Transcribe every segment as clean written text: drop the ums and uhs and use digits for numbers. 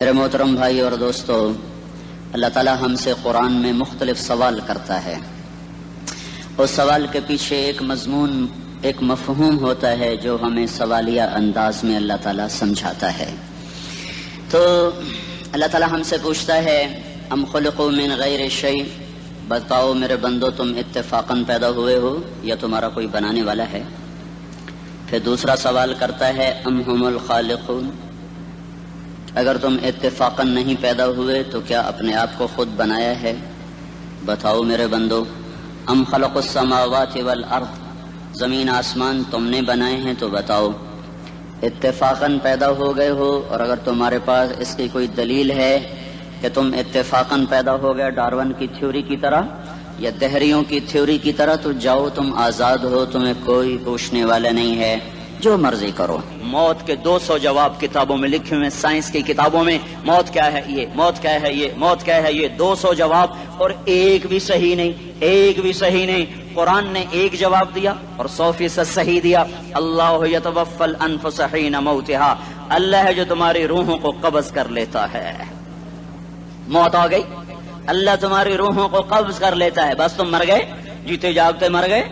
میرے محترم بھائی اور دوستو، اللہ تعالیٰ ہم سے قرآن میں مختلف سوال کرتا ہے. اس سوال کے پیچھے ایک مضمون، ایک مفہوم ہوتا ہے جو ہمیں سوالیہ انداز میں اللہ تعالیٰ سمجھاتا ہے. تو اللہ تعالیٰ ہم سے پوچھتا ہے ام خلقوا من غیر شیء، بتاؤ میرے بندو تم اتفاقاً پیدا ہوئے ہو یا تمہارا کوئی بنانے والا ہے. پھر دوسرا سوال کرتا ہے ام ہم الخالقون، اگر تم اتفاقاً نہیں پیدا ہوئے تو کیا اپنے آپ کو خود بنایا ہے؟ بتاؤ میرے بندو. ام خلق السماوات والارض، زمین آسمان تم نے بنائے ہیں تو بتاؤ اتفاقاً پیدا ہو گئے ہو، اور اگر تمہارے پاس اس کی کوئی دلیل ہے کہ تم اتفاقاً پیدا ہو گئے ڈارون کی تھیوری کی طرح یا دہریوں کی تھیوری کی طرح، تو جاؤ تم آزاد ہو، تمہیں کوئی پوچھنے والا نہیں ہے، جو مرضی کرو. موت کے 200 جواب کتابوں میں لکھے ہوئے، سائنس کی کتابوں میں موت کیا ہے یہ، موت کیا ہے یہ، موت کیا ہے یہ، 200 جواب، اور ایک بھی صحیح نہیں، ایک بھی صحیح نہیں. قرآن نے ایک جواب دیا اور 100% صحیح دیا. اللہ یتوفی الانفس حین موتہا، اللہ ہے جو تمہاری روحوں کو قبض کر لیتا ہے. موت آ گئی، اللہ تمہاری روحوں کو قبض کر لیتا ہے، بس تم مر گئے، جیتے جاگتے مر گئے،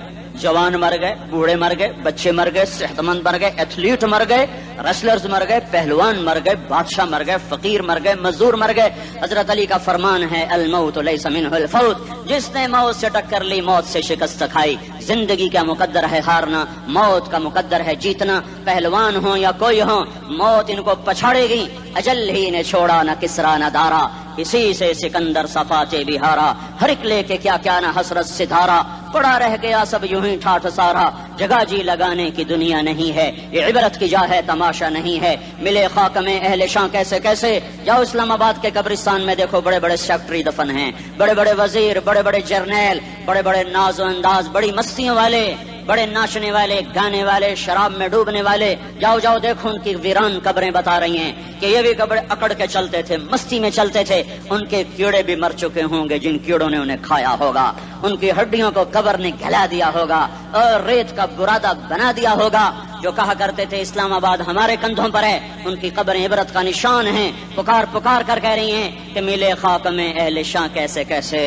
جوان مر گئے، بوڑھے مر گئے، بچے مر گئے، صحت مند مر گئے، ایتھلیٹ مر گئے، ریسلرز مر گئے، پہلوان مر گئے، بادشاہ مر گئے، فقیر مر گئے، مزدور مر گئے. حضرت علی کا فرمان ہے الموت لیس منہ الفوت، جس نے موت سے ٹکر لی موت سے شکست کھائی. زندگی کا مقدر ہے ہارنا، موت کا مقدر ہے جیتنا. پہلوان ہوں یا کوئی ہوں، موت ان کو پچھاڑے گی. اجل ہی نے چھوڑا نہ کسرا نہ دارا، اسی سے سکندر صفاتے بہارا. ہر ایک لے کے کیا کیا نہ حسرت ستارہ، پڑا رہ گیا سب یوں ہی ٹھاٹھ سارا. جگہ جی لگانے کی دنیا نہیں ہے، یہ عبرت کی جا ہے تماشا نہیں ہے. ملے خاک میں اہل شاں کیسے کیسے، جاؤ اسلام آباد کے قبرستان میں دیکھو، بڑے بڑے سیکٹری دفن ہیں، بڑے بڑے وزیر، بڑے بڑے جرنیل، بڑے بڑے ناز و انداز، بڑی مستیوں والے، بڑے ناچنے والے، گانے والے، شراب میں ڈوبنے والے. جاؤ جاؤ دیکھو ان کی ویران قبریں بتا رہی ہیں کہ یہ بھی قبر اکڑ کے چلتے تھے، مستی میں چلتے تھے. ان کے کیڑے بھی مر چکے ہوں گے جن کیڑوں نے انہیں کھایا ہوگا. ان کی ہڈیوں کو قبر نے گلا دیا ہوگا اور ریت کا برادہ بنا دیا ہوگا. جو کہا کرتے تھے اسلام آباد ہمارے کندھوں پر ہے، ان کی قبریں عبرت کا نشان ہیں. پکار پکار کر کہہ رہی ہیں کہ ملے خاک میں اہل شاں کیسے کیسے،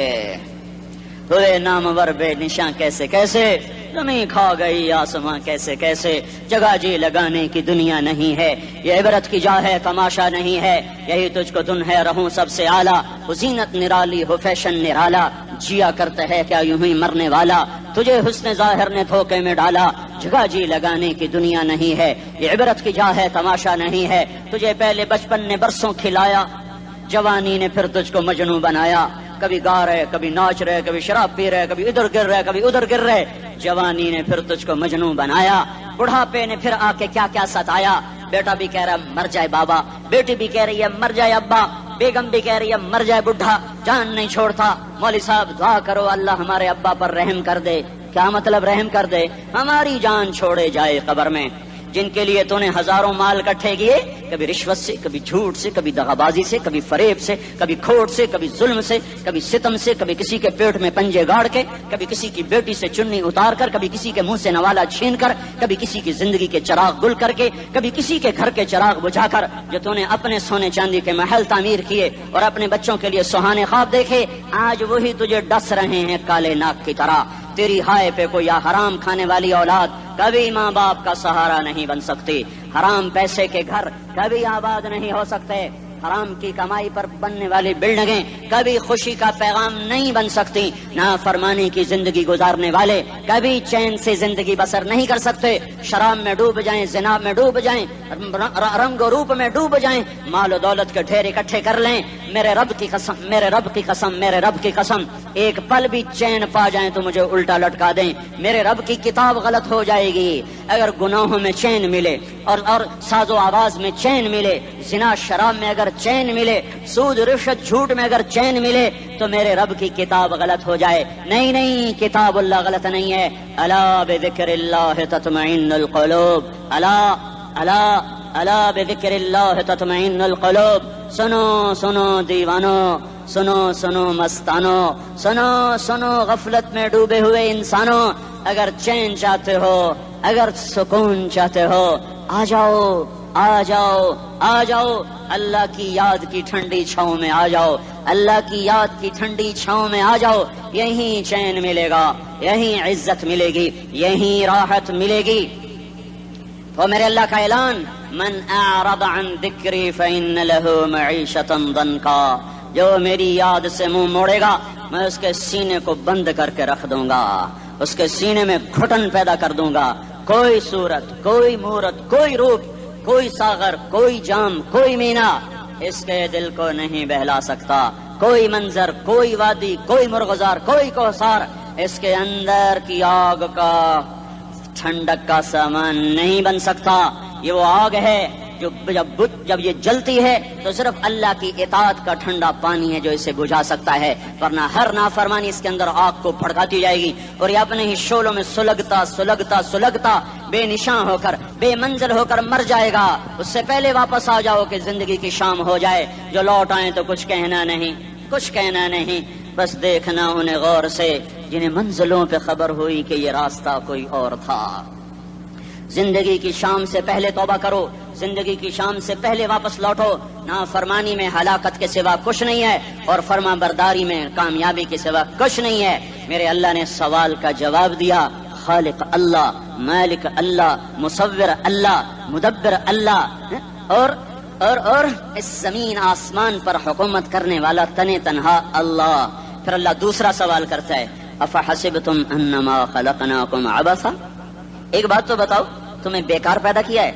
ہوئے نامور بے نشاں کیسے کیسے، زمین کھا گئی آسماں کیسے کیسے. جگہ جی لگانے کی دنیا نہیں ہے، یہ عبرت کی جا ہے تماشا نہیں ہے. یہی تجھ کو دن ہے رہوں سب سے اعلیٰ، ہو زینت نرالی ہو فیشن نرالا. جیا کرتا ہے کیا یوں ہی مرنے والا، تجھے حسن ظاہر نے دھوکے میں ڈالا. جگہ جی لگانے کی دنیا نہیں ہے، یہ عبرت کی جا ہے تماشا نہیں ہے. تجھے پہلے بچپن نے برسوں کھلایا، جوانی نے پھر تجھ کو مجنوں بنایا. کبھی گا رہے، کبھی ناچ رہے، کبھی شراب پی رہے، کبھی ادھر گر رہے، کبھی ادھر گر رہے. جوانی نے پھر تجھ کو مجنوں بنایا. بڑھاپے نے پھر آ کے کیا کیا ستایا. بیٹا بھی کہہ رہا مر جائے بابا، بیٹی بھی کہہ رہی ہے مر جائے ابا، بیگم بھی کہہ رہی ہے مر جائے بڈھا، جان نہیں چھوڑتا. مولوی صاحب دعا کرو اللہ ہمارے ابا پر رحم کر دے. کیا مطلب رحم کر دے؟ ہماری جان چھوڑے جائے قبر میں. جن کے لیے تو نے ہزاروں مال اکٹھے کیے، کبھی رشوت سے، کبھی جھوٹ سے، کبھی دغابازی سے، کبھی فریب سے، کبھی کھوٹ سے، کبھی ظلم سے، کبھی ستم سے، کبھی کسی کے پیٹ میں پنجے گاڑ کے، کبھی کسی کی بیٹی سے چنی اتار کر، کبھی کسی کے منہ سے نوالا چھین کر، کبھی کسی کی زندگی کے چراغ گل کر کے، کبھی کسی کے گھر کے چراغ بجھا کر. جو تو نے اپنے سونے چاندی کے محل تعمیر کیے اور اپنے بچوں کے لیے سہانے خواب دیکھے، آج وہی تجھے ڈس رہے ہیں کالے ناک کی طرح. تیری ہائے پہ کوئی حرام کھانے والی اولاد کبھی ماں باپ کا سہارا نہیں بن سکتی. حرام پیسے کے گھر کبھی آباد نہیں ہو سکتے. حرام کی کمائی پر بننے والی بلڈنگیں کبھی خوشی کا پیغام نہیں بن سکتی. نافرمانی کی زندگی گزارنے والے کبھی چین سے زندگی بسر نہیں کر سکتے. شراب میں ڈوب جائیں، زنا میں ڈوب جائیں، رنگ و روپ میں ڈوب جائیں، مال و دولت کے ڈھیر اکٹھے کر لیں، میرے رب کی قسم، میرے رب کی قسم، میرے رب کی قسم، ایک پل بھی چین پا جائیں تو مجھے الٹا لٹکا دیں. میرے رب کی کتاب غلط ہو جائے گی. اگر گناہوں میں چین ملے اور ساز و آواز میں چین ملے، زنا شراب میں اگر چین ملے، سود رشوت جھوٹ میں اگر چین ملے، تو میرے رب کی کتاب غلط ہو جائے. نہیں نہیں، کتاب اللہ غلط نہیں ہے. الا بذکر اللہ تطمئن القلوب، الا الا الا بذکر اللہ تطمئن القلوب. سنو سنو دیوانو، سنو سنو مستانو، سنو سنو غفلت میں ڈوبے ہوئے انسانوں. اگر چین چاہتے ہو، اگر سکون چاہتے ہو، آ جاؤ آ جاؤ آ جاؤ اللہ کی یاد کی ٹھنڈی چھاؤں میں آ جاؤ، اللہ کی یاد کی ٹھنڈی چھاؤں میں آ جاؤ، یہیں چین ملے گا، یہیں عزت ملے گی، یہیں راحت ملے گی۔ تو میرے اللہ کا اعلان، من اعرض عن ذکری فإن له معیشۃ ضنکا، جو میری یاد سے منہ موڑے گا میں اس کے سینے کو بند کر کے رکھ دوں گا، اس کے سینے میں گھٹن پیدا کر دوں گا۔ کوئی صورت، کوئی مورت، کوئی روپ، کوئی ساغر، کوئی جام، کوئی مینا اس کے دل کو نہیں بہلا سکتا، کوئی منظر، کوئی وادی، کوئی مرغزار، کوئی کوثر اس کے اندر کی آگ کا ٹھنڈک کا سامان نہیں بن سکتا۔ یہ وہ آگ ہے جو جب یہ جلتی ہے تو صرف اللہ کی اطاعت کا ٹھنڈا پانی ہے جو اسے بجھا سکتا ہے، ورنہ ہر نافرمانی اس کے اندر آگ کو بھڑکاتی جائے گی اور یہ اپنے ہی شعلوں میں سلگتا سلگتا سلگتا بے نشاں ہو کر، بے منزل ہو کر مر جائے گا۔ اس سے پہلے واپس آ جاؤ کہ زندگی کی شام ہو جائے۔ جو لوٹ آئیں تو کچھ کہنا نہیں، کچھ کہنا نہیں، بس دیکھنا انہیں غور سے جنہیں منزلوں پہ خبر ہوئی کہ یہ راستہ کوئی اور تھا۔ زندگی کی شام سے پہلے توبہ کرو، زندگی کی شام سے پہلے واپس لوٹو۔ نافرمانی میں ہلاکت کے سوا کچھ نہیں ہے اور فرما برداری میں کامیابی کے سوا کچھ نہیں ہے۔ میرے اللہ نے سوال کا جواب دیا، خالق اللہ، مالک اللہ، مصور اللہ، مدبر اللہ، اور اس زمین آسمان پر حکومت کرنے والا تنے تنہا اللہ۔ پھر اللہ دوسرا سوال کرتا ہے، افحسبتم انما خلقناکم عبثا، ایک بات تو بتاؤ تمہیں بیکار پیدا کیا ہے؟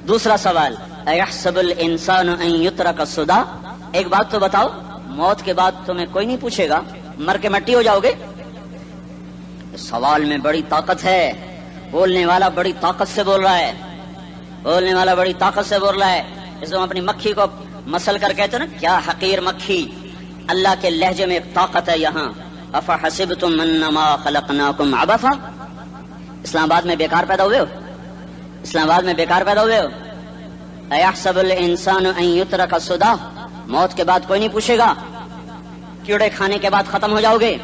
دوسرا سوال، ایحسب الانسان ان یترک سدی، ایک بات تو بتاؤ موت کے بعد تمہیں کوئی نہیں پوچھے گا، مر کے مٹی ہو جاؤ گے؟ سوال میں بڑی طاقت ہے، بولنے والا بڑی طاقت سے بول رہا ہے، بولنے والا بڑی طاقت سے بول رہا ہے۔ جس کو اپنی مکھی کو مسل کر کہتے ہیں نا، کیا حقیر مکھی، اللہ کے لہجے میں ایک طاقت ہے یہاں۔ افحسبتم انما خلقناکم عبثا، اسلام آباد میں بیکار پیدا ہوئے ہو؟ اسلام آباد میں بیکار پیدا ہوئے ہو؟ ایحسب الانسان ان یترک سدی، موت کے بعد کوئی نہیں پوچھے گا، کیڑے کھانے کے بعد ختم ہو جاؤ گے۔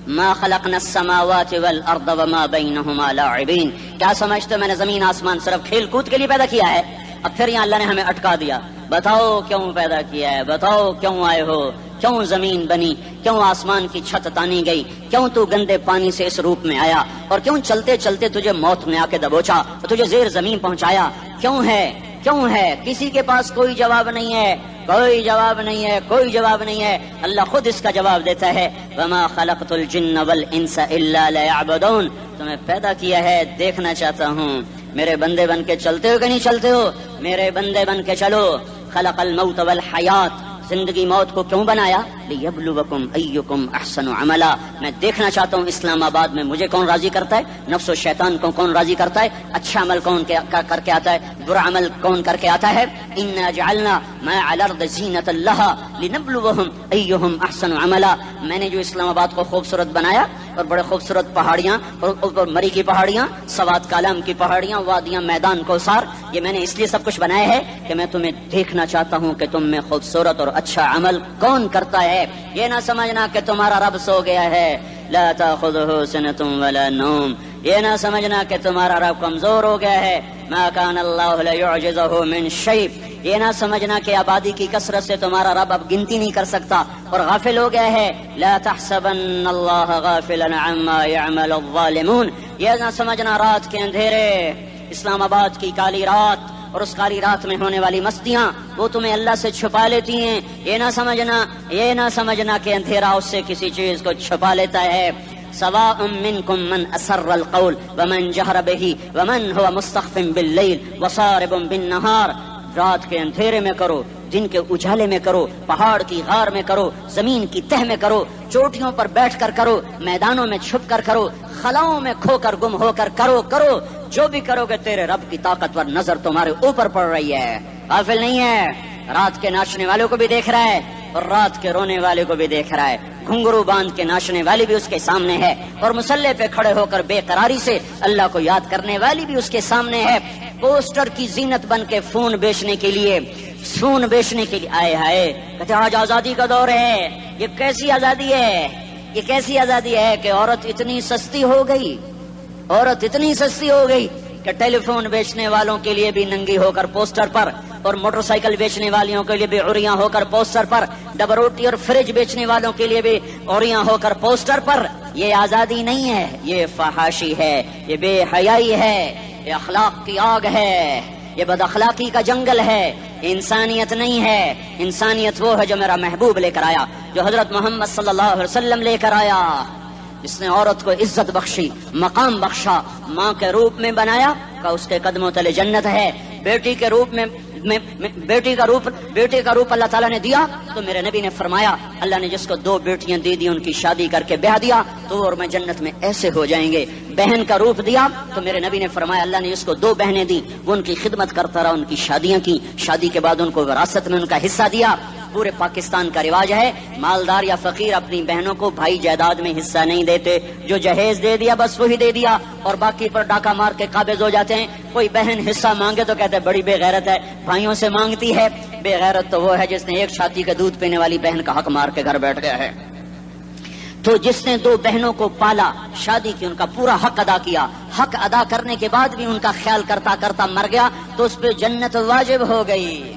ما خلقنا السماوات والارض وما بینہما لاعبین، کیا سمجھتے ہو میں نے زمین آسمان صرف کھیل کود کے لیے پیدا کیا ہے؟ اب پھر یہاں اللہ نے ہمیں اٹکا دیا، بتاؤ کیوں پیدا کیا ہے، بتاؤ کیوں آئے ہو، کیوں زمین بنی، کیوں آسمان کی چھت تانی گئی، کیوں تو گندے پانی سے اس روپ میں آیا، اور کیوں چلتے چلتے تجھے موت نے آ کے دبوچا اور تجھے زیر زمین پہنچایا، کیوں ہے، کیوں ہے؟ کسی کے پاس کوئی جواب نہیں ہے، کوئی جواب نہیں ہے، کوئی جواب نہیں ہے، اللہ خود اس کا جواب دیتا ہے، وما خلقت الجن والانس الا لیعبدون، تمہیں پیدا کیا ہے دیکھنا چاہتا ہوں میرے بندے بن کے چلتے ہو کہ نہیں چلتے ہو، میرے بندے بن کے چلو۔ خلق الموت والحیات، زندگی موت کو کیوں بنایا؟ لیبلوکم ایکم احسن عملا، میں دیکھنا چاہتا ہوں اسلام آباد میں مجھے کون راضی کرتا ہے، نفس و شیطان کو کون راضی کرتا ہے، اچھا عمل کون کر کے آتا ہے، برا عمل کون کر کے آتا ہے۔ انا جعلنا ما علی الارض زینۃ لها لنبلوہم ایہم احسن عملا، میں نے جو اسلام آباد کو خوبصورت بنایا اور بڑے خوبصورت پہاڑیاں اور اوپر مری کی پہاڑیاں، سوات کالام کی پہاڑیاں، وادیاں، میدان کوثر، یہ میں نے اس لیے سب کچھ بنایا ہے کہ میں تمہیں دیکھنا چاہتا ہوں کہ تم میں خوبصورت اور اچھا عمل کون کرتا ہے۔ یہ نہ سمجھنا کہ تمہارا رب سو گیا ہے، لا تاخذہ سنۃ ولا نوم، یہ نہ سمجھنا کہ تمہارا رب کمزور ہو گیا ہے، ما کان اللہ لیعجزہ من شیء، یہ نہ سمجھنا کہ آبادی کی کثرت سے تمہارا رب اب گنتی نہیں کر سکتا اور غافل ہو گیا ہے، لا تحسبن اللہ غافلا عما يعمل الظالمون، یہ نہ سمجھنا رات کے اندھیرے، اسلام آباد کی کالی رات اور اس کالی رات میں ہونے والی مستیاں وہ تمہیں اللہ سے چھپا لیتی ہیں، یہ نہ سمجھنا کہ اندھیرا اس سے کسی چیز کو چھپا لیتا ہے۔ سواء منکم من اسر القول ومن جہر به ومن هو مستخف باللیل وصارب بالنہار، رات کے اندھیرے میں کرو، دن کے اجالے میں کرو، پہاڑ کی غار میں کرو، زمین کی تہ میں کرو، چوٹیوں پر بیٹھ کر کرو، میدانوں میں چھپ کر کرو، خلاؤں میں کھو کر گم ہو کر کرو، جو بھی کرو گے تیرے رب کی طاقتور نظر تمہارے اوپر پڑ رہی ہے، غافل نہیں ہے، رات کے ناچنے والوں کو بھی دیکھ رہا ہے اور رات کے رونے والے کو بھی دیکھ رہا ہے، گھنگرو باندھ کے ناچنے والی بھی اس کے سامنے ہے اور مسلح پہ کھڑے ہو کر بے قراری سے اللہ کو یاد کرنے والی بھی اس کے سامنے ہے۔ پوسٹر کی زینت بن کے فون بیچنے کے لیے آئے ہائے کہتے آج آزادی کا دور ہے، یہ کیسی آزادی ہے، یہ کیسی آزادی ہے کہ عورت اتنی سستی ہو گئی کہ ٹیلی فون بیچنے والوں کے لیے بھی ننگی ہو کر پوسٹر پر، اور موٹر سائیکل بیچنے والیوں کے لیے بھی عریاں ہو کر پوسٹر پر، ڈبل روٹی اور فریج بیچنے والوں کے لیے بھی عریاں ہو کر پوسٹر پر. یہ آزادی نہیں ہے، یہ فحاشی ہے، یہ بے حیائی ہے، یہ اخلاق کی آگ ہے، یہ بد اخلاقی کا جنگل ہے. انسانیت نہیں ہے. انسانیت وہ ہے جو میرا محبوب لے کر آیا، جو حضرت محمد صلی اللہ علیہ وسلم لے کر آیا، جس نے عورت کو عزت بخشی، مقام بخشا، ماں کے روپ میں بنایا کہ اس کے قدموں تلے جنت ہے. بیٹی کے روپ میں بیٹی کا روپ اللہ تعالیٰ نے دیا تو میرے نبی نے فرمایا اللہ نے جس کو 2 بیٹیاں دے دی ان کی شادی کر کے بیاہ دیا تو اور میں جنت میں ایسے ہو جائیں گے. بہن کا روپ دیا تو میرے نبی نے فرمایا اللہ نے جس کو 2 بہنیں دی وہ ان کی خدمت کرتا رہا، ان کی شادیاں کی، شادی کے بعد ان کو وراثت میں ان کا حصہ دیا. پورے پاکستان کا رواج ہے مالدار یا فقیر اپنی بہنوں کو بھائی جائیداد میں حصہ نہیں دیتے، جو جہیز دے دیا بس وہی دے دیا اور باقی پر ڈاکہ مار کے قابض ہو جاتے ہیں. کوئی بہن حصہ مانگے تو کہتے ہیں بڑی بے غیرت ہے، بھائیوں سے مانگتی ہے. بے غیرت تو وہ ہے جس نے ایک چھاتی کا دودھ پینے والی بہن کا حق مار کے گھر بیٹھ گیا ہے. تو جس نے 2 بہنوں کو پالا، شادی کی، ان کا پورا حق ادا کیا، حق ادا کرنے کے بعد بھی ان کا خیال کرتا کرتا مر گیا تو اس پہ جنت واجب ہو گئی.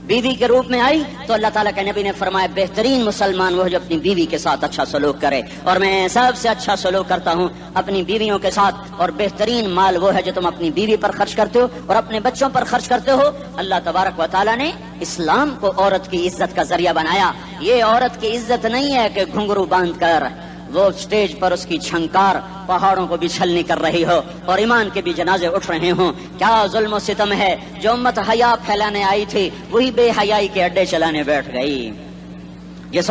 بیوی کے روپ میں آئی تو اللہ تعالیٰ کے نبی نے فرمایا بہترین مسلمان وہ جو اپنی بیوی کے ساتھ اچھا سلوک کرے، اور میں سب سے اچھا سلوک کرتا ہوں اپنی بیویوں کے ساتھ. اور بہترین مال وہ ہے جو تم اپنی بیوی پر خرچ کرتے ہو اور اپنے بچوں پر خرچ کرتے ہو. اللہ تبارک و تعالیٰ نے اسلام کو عورت کی عزت کا ذریعہ بنایا. یہ عورت کی عزت نہیں ہے کہ گھنگرو باندھ کر وہ سٹیج پر اس کی چھنکار پہاڑوں کو بھی چھلنی کر رہی ہو اور ایمان کے بھی جنازے اٹھ رہے ہوں. کیا ظلم و ستم ہے. جو امت حیا پھیلانے آئی تھی وہی بے حیائی کے اڈے چلانے بیٹھ گئی. جس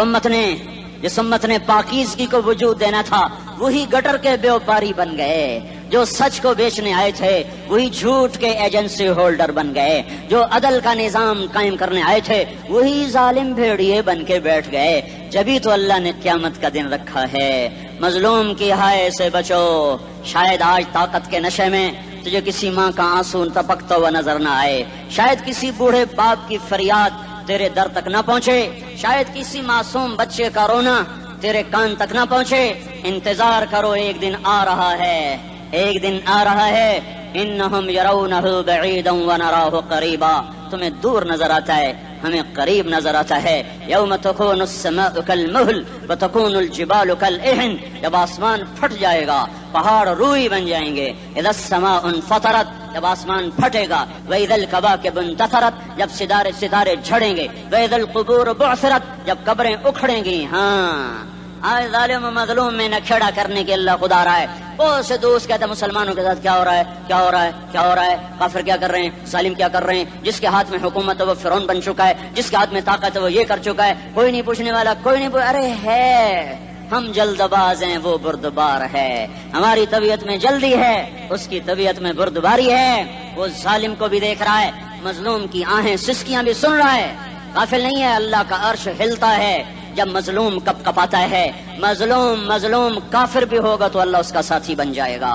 امت نے پاکیزگی کو وجود دینا تھا وہی گٹر کے بیوپاری بن گئے. جو سچ کو بیچنے آئے تھے وہی جھوٹ کے ایجنسی ہولڈر بن گئے. جو عدل کا نظام قائم کرنے آئے تھے وہی ظالم بھیڑیے بن کے بیٹھ گئے. جبھی تو اللہ نے قیامت کا دن رکھا ہے. مظلوم کی ہائے سے بچو. شاید آج طاقت کے نشے میں تجھے کسی ماں کا آنسو ٹپکتا ہوا نظر نہ آئے، شاید کسی بوڑھے باپ کی فریاد تیرے در تک نہ پہنچے، شاید کسی معصوم بچے کا رونا تیرے کان تک نہ پہنچے. انتظار کرو، ایک دن آ رہا ہے، ایک دن آ رہا ہے. انہم یرونہ بعیدا ونراہ قریبا. تمہیں دور نظر آتا ہے، ہمیں قریب نظر آتا ہے. یوم تکون السماء کالمہل وتکون الجبال کالعہن. جب آسمان پھٹ جائے گا پہاڑ روئی بن جائیں گے. اذا السماء انفطرت. جب آسمان پھٹے گا. واذا الکواکب انتثرت. جب ستارے جھڑیں گے. واذا القبور بعثرت. جب قبریں اکھڑیں گی. ہاں آج ظالم و مظلوم میں نہ کھڑا کرنے کے اللہ خدا رہا ہے. بہت سے دوست کہتے ہیں مسلمانوں کے ساتھ کیا ہو رہا ہے، کیا ہو رہا ہے، کیا ہو رہا ہے، کافر کیا کر رہے ہیں، ظالم کیا کر رہے ہیں. جس کے ہاتھ میں حکومت ہے وہ فرعون بن چکا ہے، جس کے ہاتھ میں طاقت ہے وہ یہ کر چکا ہے. کوئی نہیں پوچھنے والا، کوئی نہیں ارے ہے ہم جلد باز ہیں، وہ بردبار ہے. ہماری طبیعت میں جلدی ہے، اس کی طبیعت میں بردباری ہے. وہ ظالم کو بھی دیکھ رہا ہے، مظلوم کی آہیں سسکیاں بھی سن رہا ہے. غافل نہیں ہے. اللہ کا عرش ہلتا ہے جب مظلوم کپ کپاتا ہے. مظلوم کافر بھی ہوگا تو اللہ اس کا ساتھی بن جائے گا.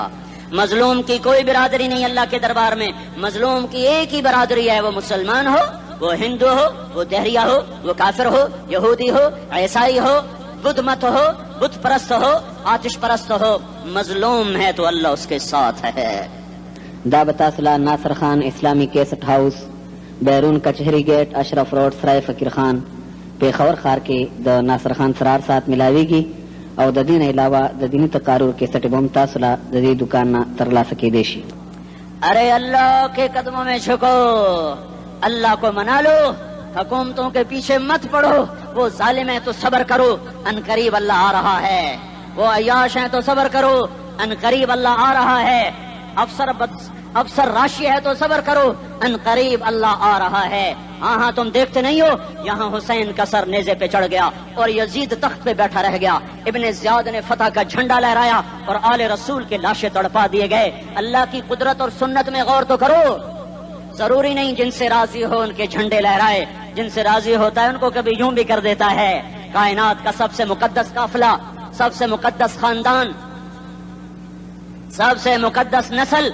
مظلوم کی کوئی برادری نہیں اللہ کے دربار میں. مظلوم کی ایک ہی برادری ہے، وہ مسلمان ہو، وہ ہندو ہو، وہ دہریہ ہو، وہ کافر ہو، یہودی ہو، عیسائی ہو، بدھ مت ہو، بت پرست ہو، آتش پرست ہو. مظلوم ہے تو اللہ اس کے ساتھ ہے. دا بتاسلا ناصر خان اسلامی کیسٹ ہاؤس، بیرون کچہری گیٹ، اشرف روڈ، سرائے فقیر خان، پیښور ښار کې د ناصر خان سرار سات ملاویږي او د دې نه علاوه د دیني تقارر کیسټ به هم تاسو له د دې دکان نه ترلاسه کیدی شي. ارے اللہ کے قدموں میں جھکو، اللہ کو منا لو، حکومتوں کے پیچھے مت پڑو. وہ ظالم ہے تو صبر کرو، ان قریب اللہ آ رہا ہے. وہ عیاش ہیں تو صبر کرو، ان قریب اللہ آ رہا ہے. افسر راشی ہے تو صبر کرو، ان قریب اللہ آ رہا ہے. ہاں تم دیکھتے نہیں ہو یہاں حسین کا سر نیزے پہ چڑھ گیا اور یزید تخت پہ بیٹھا رہ گیا. ابن زیاد نے فتح کا جھنڈا لہرایا اور آل رسول کے لاشیں تڑپا دیے گئے. اللہ کی قدرت اور سنت میں غور تو کرو. ضروری نہیں جن سے راضی ہو ان کے جھنڈے لہرائے، جن سے راضی ہوتا ہے ان کو کبھی یوں بھی کر دیتا ہے. کائنات کا سب سے مقدس قافلہ، سب سے مقدس خاندان، سب سے مقدس نسل،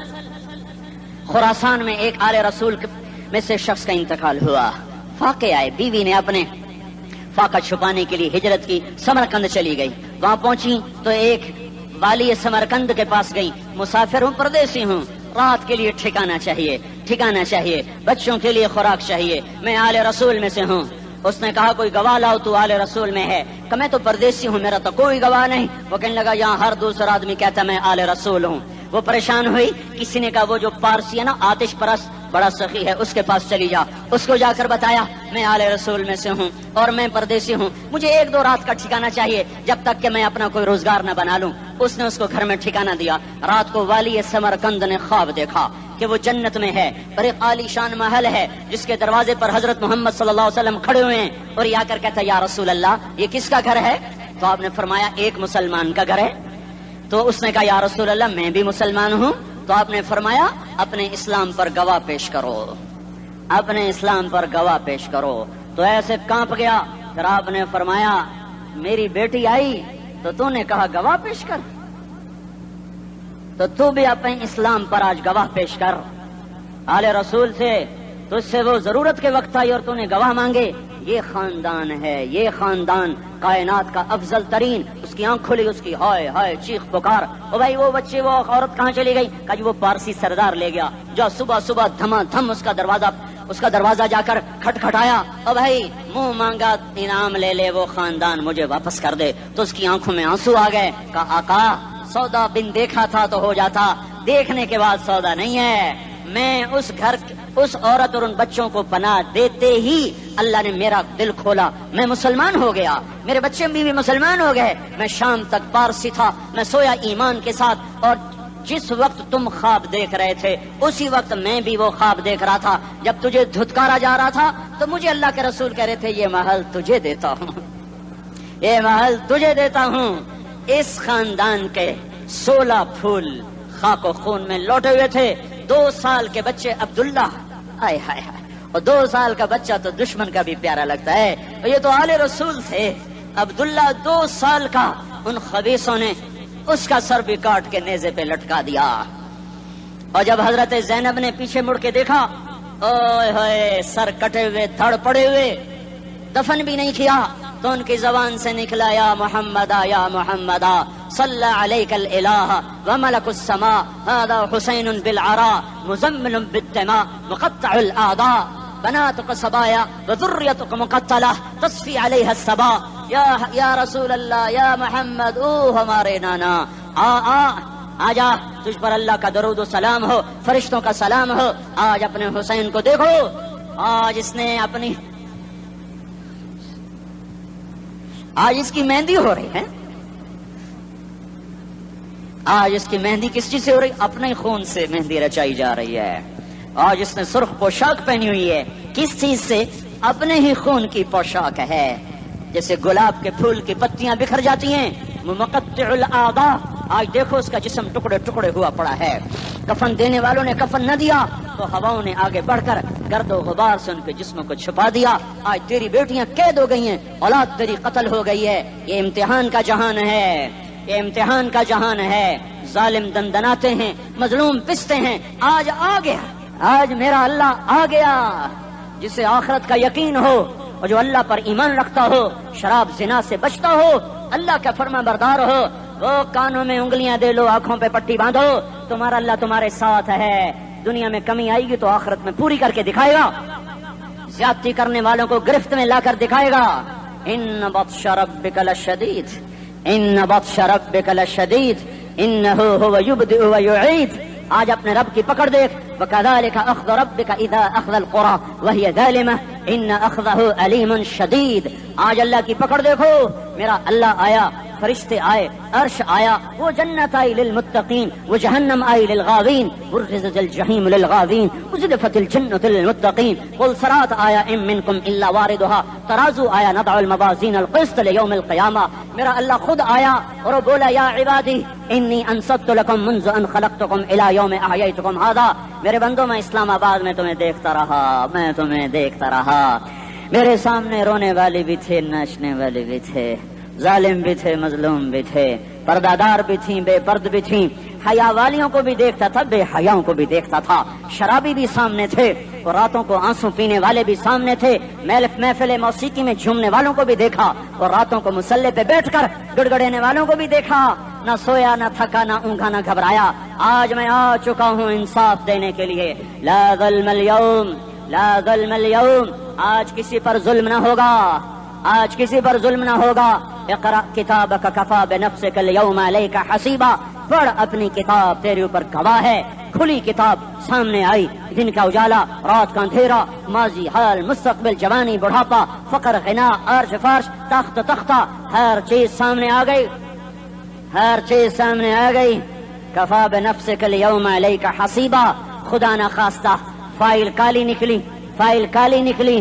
خراسان میں ایک آل رسول میں سے شخص کا انتقال ہوا. فاقے آئے، بیوی نے اپنے فاقہ چھپانے کے لیے ہجرت کی، سمرقند چلی گئی. وہاں پہنچی تو ایک والی سمرقند کے پاس گئی. مسافر ہوں، پردیسی ہوں، رات کے لیے ٹھکانا چاہیے، ٹھکانا چاہیے، بچوں کے لیے خوراک چاہیے۔ میں آل رسول میں سے ہوں۔ اس نے کہا کوئی گواہ لاؤ، تو آل رسول میں ہے؟ کہ میں تو پردیسی ہوں، میرا تو کوئی گواہ نہیں۔ وہ کہنے لگا یہاں ہر دوسرا آدمی کہتا میں آل رسول ہوں۔ وہ پریشان ہوئی، کسی نے کہا وہ جو پارسی ہے نا آتش پرست بڑا سخی ہے، اس کے پاس چلی جا۔ اس کو جا کر بتایا میں آل رسول میں سے ہوں اور میں پردیسی ہوں، مجھے 1-2 رات کا ٹھکانہ چاہیے جب تک کہ میں اپنا کوئی روزگار نہ بنا لوں۔ اس نے اس کو گھر میں ٹھکانہ دیا۔ رات کو والی سمرقند نے خواب دیکھا کہ وہ جنت میں ہے اور ایک عالی شان محل ہے جس کے دروازے پر حضرت محمد صلی اللہ علیہ وسلم کھڑے ہوئے ہیں، اور یہ آ کر کہتا یا رسول اللہ یہ کس کا گھر ہے؟ تو آپ نے فرمایا ایک مسلمان کا گھر ہے۔ تو اس نے کہا یا رسول اللہ میں بھی مسلمان ہوں۔ تو آپ نے فرمایا اپنے اسلام پر گواہ پیش کرو، اپنے اسلام پر گواہ پیش کرو۔ تو ایسے کانپ گیا۔ پھر آپ نے فرمایا میری بیٹی آئی تو تو نے کہا گواہ پیش کر، تو تو بھی اپنے اسلام پر آج گواہ پیش کر۔ آل رسول سے تجھ سے وہ ضرورت کے وقت آئی اور تو نے گواہ مانگے۔ یہ خاندان ہے، یہ خاندان کائنات کا افضل ترین۔ اس کی آنکھ کھلی، اس کی ہائے ہائے چیخ پکار، او بھائی وہ بچے وہ عورت کہاں چلی گئی؟ کہ وہ پارسی سردار لے گیا جو صبح صبح دھما دھم اس کا دروازہ جا کر کھٹکھٹایا، او بھائی منہ مانگا انعام لے لے، وہ خاندان مجھے واپس کر دے۔ تو اس کی آنکھوں میں آنسو آ گئے۔ کہا آقا سودا بن دیکھا تھا تو ہو جاتا، دیکھنے کے بعد سودا نہیں ہے۔ میں اس گھر اس عورت اور ان بچوں کو پناہ دیتے ہی اللہ نے میرا دل کھولا، میں مسلمان ہو گیا، میرے بچے بھی مسلمان ہو گئے۔ میں شام تک پارسی تھا، میں سویا ایمان کے ساتھ، اور جس وقت تم خواب دیکھ رہے تھے اسی وقت میں بھی وہ خواب دیکھ رہا تھا۔ جب تجھے دھتکارا جا رہا تھا تو مجھے اللہ کے رسول کہہ رہے تھے یہ محل تجھے دیتا ہوں، یہ محل تجھے دیتا ہوں۔ اس خاندان کے 16 پھول خاک و خون میں لوٹے ہوئے تھے۔ 2 سال کے بچے عبداللہ، ہائے ہائے ہائے، اور 2 سال کا بچہ تو دشمن کا بھی پیارا لگتا ہے، اور یہ تو آل رسول تھے۔ عبداللہ 2 سال کا، ان خبیثوں نے اس کا سر بھی کاٹ کے نیزے پہ لٹکا دیا۔ اور جب حضرت زینب نے پیچھے مڑ کے دیکھا، اوئے ہوئے سر کٹے ہوئے، دھڑ پڑے ہوئے، دفن بھی نہیں کیا، تو ان کی زبان سے نکلا یا محمدا یا محمدا صلی علیک الالہ وملک السماء هذا حسین بالعراء مزمل بالدماء مقطع الاعضاء بناتك صبايا وذريتك مقتلہ تصفی علیہ الصبا۔ یا رسول اللہ یا محمد، او ہمارے نانا، آ جا، تجھ پر اللہ کا درود و سلام ہو، فرشتوں کا سلام ہو۔ آج اپنے حسین کو دیکھو، آج اس نے آج اس کی مہندی ہو رہی ہے۔ آج اس کی مہندی کس چیز سے ہو رہی؟ اپنے خون سے مہندی رچائی جا رہی ہے۔ آج اس نے سرخ پوشاک پہنی ہوئی ہے، کس چیز سے؟ اپنے ہی خون کی پوشاک ہے۔ جیسے گلاب کے پھول کی پتیاں بکھر جاتی ہیں، مقطع الاعضاء، آج دیکھو اس کا جسم ٹکڑے ٹکڑے ہوا پڑا ہے۔ کفن دینے والوں نے کفن نہ دیا تو ہواؤں نے آگے بڑھ کر گرد و غبار سے ان کے جسموں کو چھپا دیا۔ آج تیری بیٹیاں قید ہو گئی ہیں، اولاد تیری قتل ہو گئی ہے۔ یہ امتحان کا جہان ہے، یہ امتحان کا جہان ہے۔ ظالم دندناتے ہیں، مظلوم پستے ہیں۔ آج آ گیا، آج میرا اللہ آ گیا۔ جسے آخرت کا یقین ہو اور جو اللہ پر ایمان رکھتا ہو، شراب زنا سے بچتا ہو، اللہ کا فرما بردار ہو، وہ کانوں میں انگلیاں دے لو، آنکھوں پہ پٹی باندھو، تمہارا اللہ تمہارے ساتھ ہے۔ دنیا میں کمی آئے گی تو آخرت میں پوری کر کے دکھائے گا۔ زیادتی کرنے والوں کو گرفت میں لا کر دکھائے گا۔ ان بطش ربک لشدید، ان بطش ربک لشدید انہ هو یبدئ ویعید۔ آج اپنے رب کی پکڑ دیکھ، وکذالک اخذ ربک اذا اخذ القری وہی ظالمہ ان اخذہ علیم شدید۔ آج اللہ کی پکڑ دیکھو، میرا اللہ آیا، فرشتے آئے، عرش آیا، وہ جنت آئی للمتقین، وہ جہنم آئی للغاوین، برزت الجحیم للغاوین، ازلفت الجنت للمتقین، قل صراط آیا ام منکم الا واردها، ترازو آیا نضع الموازین القسط لیوم القیامہ۔ میرا اللہ خود آیا اور وہ بولا یا عبادی انی انصت لکم منذ ان خلقتکم الی یوم احییتکم ھذا۔ میرے بندوں، میں اسلام آباد میں تمہیں دیکھتا رہا، میں تمہیں دیکھتا رہا۔ میرے سامنے رونے والے بھی تھے، ناچنے والے بھی تھے، ظالم بھی تھے، مظلوم بھی تھے، پردہ دار بھی تھیں، بے پرد بھی تھیں، حیا والیوں کو بھی دیکھتا تھا، بے حیاؤں کو بھی دیکھتا تھا، شرابی بھی سامنے تھے اور راتوں کو آنسو پینے والے بھی سامنے تھے، محفل موسیقی میں جھومنے والوں کو بھی دیکھا اور راتوں کو مسلح پہ بیٹھ کر گڑگڑانے والوں کو بھی دیکھا۔ نہ سویا نہ تھکا نہ اونگا نہ گھبرایا. آج میں آ چکا ہوں انصاف دینے کے لیے. لا ظلم اليوم لا ظلم اليوم. آج کسی پر ظلم نہ ہوگا, آج کسی پر ظلم نہ ہوگا. اقرأ کتابک کفا بنفسک اليوم علیک حسیبا. پڑھ اپنی کتاب, تیرے اوپر گواہ ہے. کھلی کتاب سامنے آئی, دن کا اجالا, رات کا اندھیرا, ماضی, حال, مستقبل, جوانی, بڑھاپا, فقر, غنا, عرش, فرش, تخت, تختہ, ہر چیز سامنے آ گئی, ہر چیز سامنے آ گئی. کفا بنفسک اليوم علیک حسیبا. خدا نہ خواستہ فائل کالی نکلی, فائل کالی نکلی.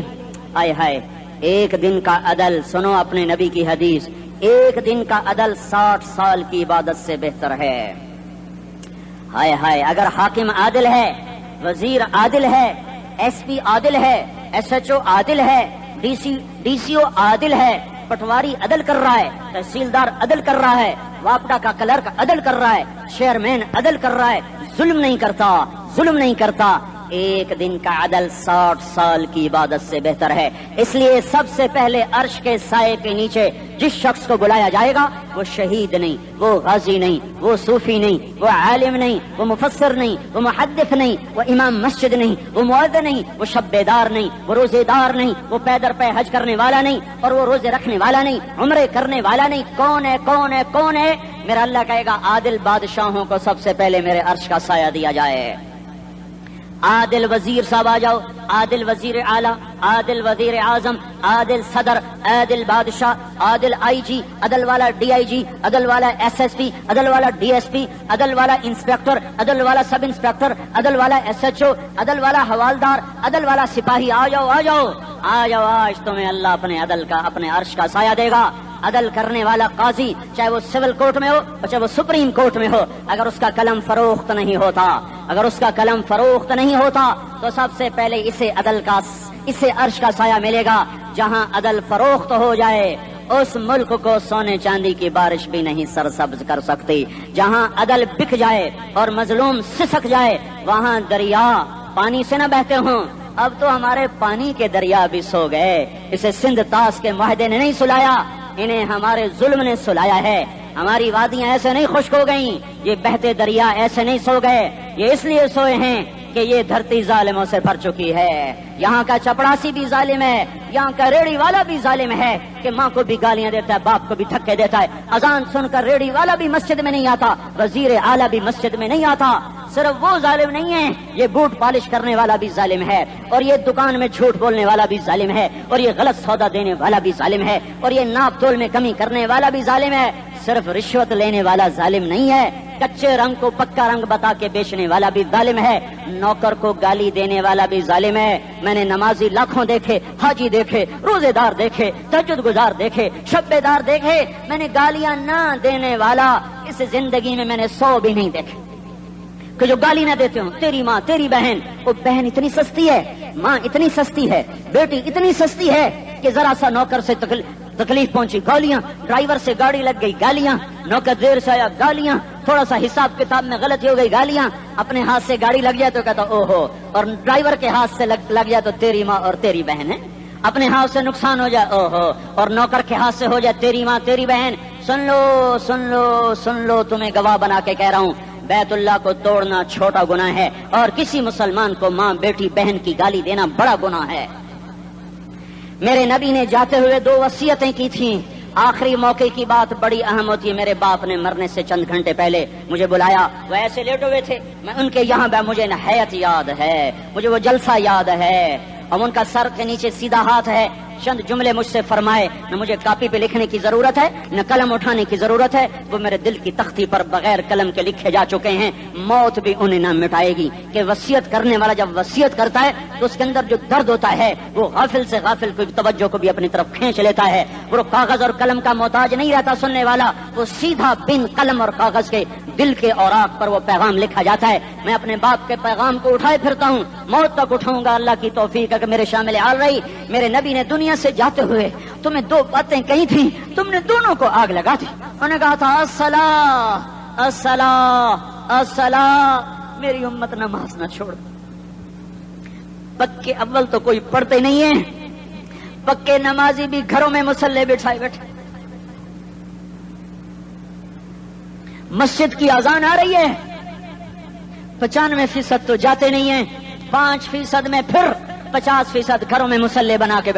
آئے ہائے, ایک دن کا عدل, سنو اپنے نبی کی حدیث, ایک دن کا عدل 60 سال کی عبادت سے بہتر ہے. ہائے ہائے, اگر حاکم عادل ہے, وزیر عادل ہے, ایس پی عادل ہے, ایس ایچ او عادل ہے, ڈی سی او عادل ہے, پٹواری عدل کر رہا ہے, تحصیلدار عدل کر رہا ہے, واپڈا کا کلرک عدل کر رہا ہے, چیئرمین عدل کر رہا ہے, ظلم نہیں کرتا, ظلم نہیں کرتا, ایک دن کا عدل 60 سال کی عبادت سے بہتر ہے. اس لیے سب سے پہلے عرش کے سائے کے نیچے جس شخص کو بلایا جائے گا وہ شہید نہیں, وہ غازی نہیں, وہ صوفی نہیں, وہ عالم نہیں, وہ مفسر نہیں, وہ محدث نہیں, وہ امام مسجد نہیں, وہ مؤذن نہیں, وہ شب بیدار نہیں, وہ روزے دار نہیں, وہ پیدر پہ حج کرنے والا نہیں, اور وہ روزے رکھنے والا نہیں, عمرے کرنے والا نہیں. کون ہے, کون ہے, کون ہے؟ میرا اللہ کہے گا عادل بادشاہوں کو سب سے پہلے میرے عرش کا سایہ دیا جائے. عادل وزیر صاحب آ جاؤ, عادل وزیر اعلیٰ, عادل وزیر اعظم, عادل صدر, عادل بادشاہ, عادل آئی جی, عدل والا ڈی آئی جی, عدل والا ایس ایس پی, عدل والا ڈی ایس پی, عدل والا انسپیکٹر, عدل والا سب انسپیکٹر, عدل والا ایس ایچ او, عدل والا حوالدار, عدل والا سپاہی. آ جاؤ, آ جاؤ, آ جاؤ, آج تمہیں اللہ اپنے عدل کا, اپنے عرش کا سایہ دے گا. عدل کرنے والا قاضی, چاہے وہ سول کورٹ میں ہو چاہے وہ سپریم کورٹ میں ہو, اگر اس کا قلم فروخت نہیں ہوتا, اگر اس کا قلم فروخت نہیں ہوتا تو سب سے پہلے اسے عدل کا, اسے عرش کا سایہ ملے گا. جہاں عدل فروخت ہو جائے اس ملک کو سونے چاندی کی بارش بھی نہیں سرسبز کر سکتی. جہاں عدل بک جائے اور مظلوم سسک جائے وہاں دریا پانی سے نہ بہتے ہوں. اب تو ہمارے پانی کے دریا بھی سو گئے. اسے سندھ طاس کے معاہدے نے نہیں سلایا, انہیں ہمارے ظلم نے سلایا ہے. ہماری وادیاں ایسے نہیں خشک ہو گئیں, یہ بہتے دریا ایسے نہیں سو گئے. یہ اس لیے سوئے ہیں کہ یہ دھرتی ظالموں سے بھر چکی ہے. یہاں کا چپڑاسی بھی ظالم ہے, یہاں کا ریڑھی والا بھی ظالم ہے کہ ماں کو بھی گالیاں دیتا ہے, باپ کو بھی دھکے دیتا ہے. اذان سن کر ریڑھی والا بھی مسجد میں نہیں آتا, وزیر اعلیٰ بھی مسجد میں نہیں آتا. صرف وہ ظالم نہیں ہے, یہ بوٹ پالش کرنے والا بھی ظالم ہے, اور یہ دکان میں جھوٹ بولنے والا بھی ظالم ہے, اور یہ غلط سودا دینے والا بھی ظالم ہے, اور یہ ناپ تول میں کمی کرنے والا بھی ظالم ہے. صرف رشوت لینے والا ظالم نہیں ہے, کچے رنگ کو پکا رنگ بتا کے بیچنے والا بھی ظالم ہے, نوکر کو گالی دینے والا بھی ظالم ہے. میں نے نمازی لاکھوں دیکھے, حاجی دیکھے, روزے دار دیکھے, تہجد گزار دیکھے, شب بیدار دیکھے, میں نے گالیاں نہ دینے والا اس زندگی میں نے 100 بھی نہیں دیکھے کہ جو گالی نہ دیتے ہوں. تیری ماں, تیری بہن, وہ بہن اتنی سستی ہے, ماں اتنی سستی ہے, بیٹی اتنی سستی ہے کہ ذرا سا نوکر سے تکلیف پہنچی گالیاں, ڈرائیور سے گاڑی لگ گئی گالیاں, نوکر دیر سے آیا گالیاں, تھوڑا سا حساب کتاب میں غلطی ہو گئی گالیاں, اپنے ہاتھ سے گاڑی لگ جائے تو کہتا او ہو, اور ڈرائیور کے ہاتھ سے لگ جائے تو تیری ماں اور تیری بہن ہے. اپنے ہاتھ سے نقصان ہو جائے او ہو, اور نوکر کے ہاتھ سے ہو جائے تیری ماں تیری بہن. سن لو سن لو سن لو, تمہیں گواہ بنا کے کہہ رہا ہوں, بیت اللہ کو توڑنا چھوٹا گناہ ہے, اور کسی مسلمان کو ماں بیٹی بہن کی گالی دینا بڑا گناہ ہے. میرے نبی نے جاتے ہوئے 2 وصیتیں کی تھیں. آخری موقع کی بات بڑی اہم ہوتی ہے. میرے باپ نے مرنے سے چند گھنٹے پہلے مجھے بلایا, وہ ایسے لیٹے ہوئے تھے, میں ان کے یہاں مجھے نہایت یاد ہے, مجھے وہ جلسہ یاد ہے, اور ان کا سر کے نیچے سیدھا ہاتھ ہے. چند جملے مجھ سے فرمائے, نہ مجھے کاپی پہ لکھنے کی ضرورت ہے نہ قلم اٹھانے کی ضرورت ہے, وہ میرے دل کی تختی پر بغیر قلم کے لکھے جا چکے ہیں. موت بھی انہیں نہ مٹائے گی کہ وصیت کرنے والا جب وصیت کرتا ہے تو اس کے اندر جو درد ہوتا ہے وہ غافل سے غافل کی توجہ کو بھی اپنی طرف کھینچ لیتا ہے. وہ کاغذ اور قلم کا محتاج نہیں رہتا سننے والا, وہ سیدھا بن قلم اور کاغذ کے دل کے اوراق پر وہ پیغام لکھا جاتا ہے. میں اپنے باپ کے پیغام کو اٹھائے پھرتا ہوں, موت تک اٹھاؤں گا, اللہ کی توفیق ہے کہ میرے شامل حال رہی. میرے نبی نے دنیا سے جاتے ہوئے تمہیں 2 باتیں کہی تھیں, تم نے دونوں کو آگ لگا دی. انہوں نے کہا تھا الصلاۃ الصلاۃ الصلاۃ, میری امت نماز نہ چھوڑ. پکے اول تو کوئی پڑھتے نہیں ہے, پکے نمازی بھی گھروں میں مصلے بٹھائے بیٹھے. مسجد کی اذان آ رہی ہے، 95% تو جاتے نہیں ہیں، 5% میں پھر 50% گھروں میں مسلح بنا کے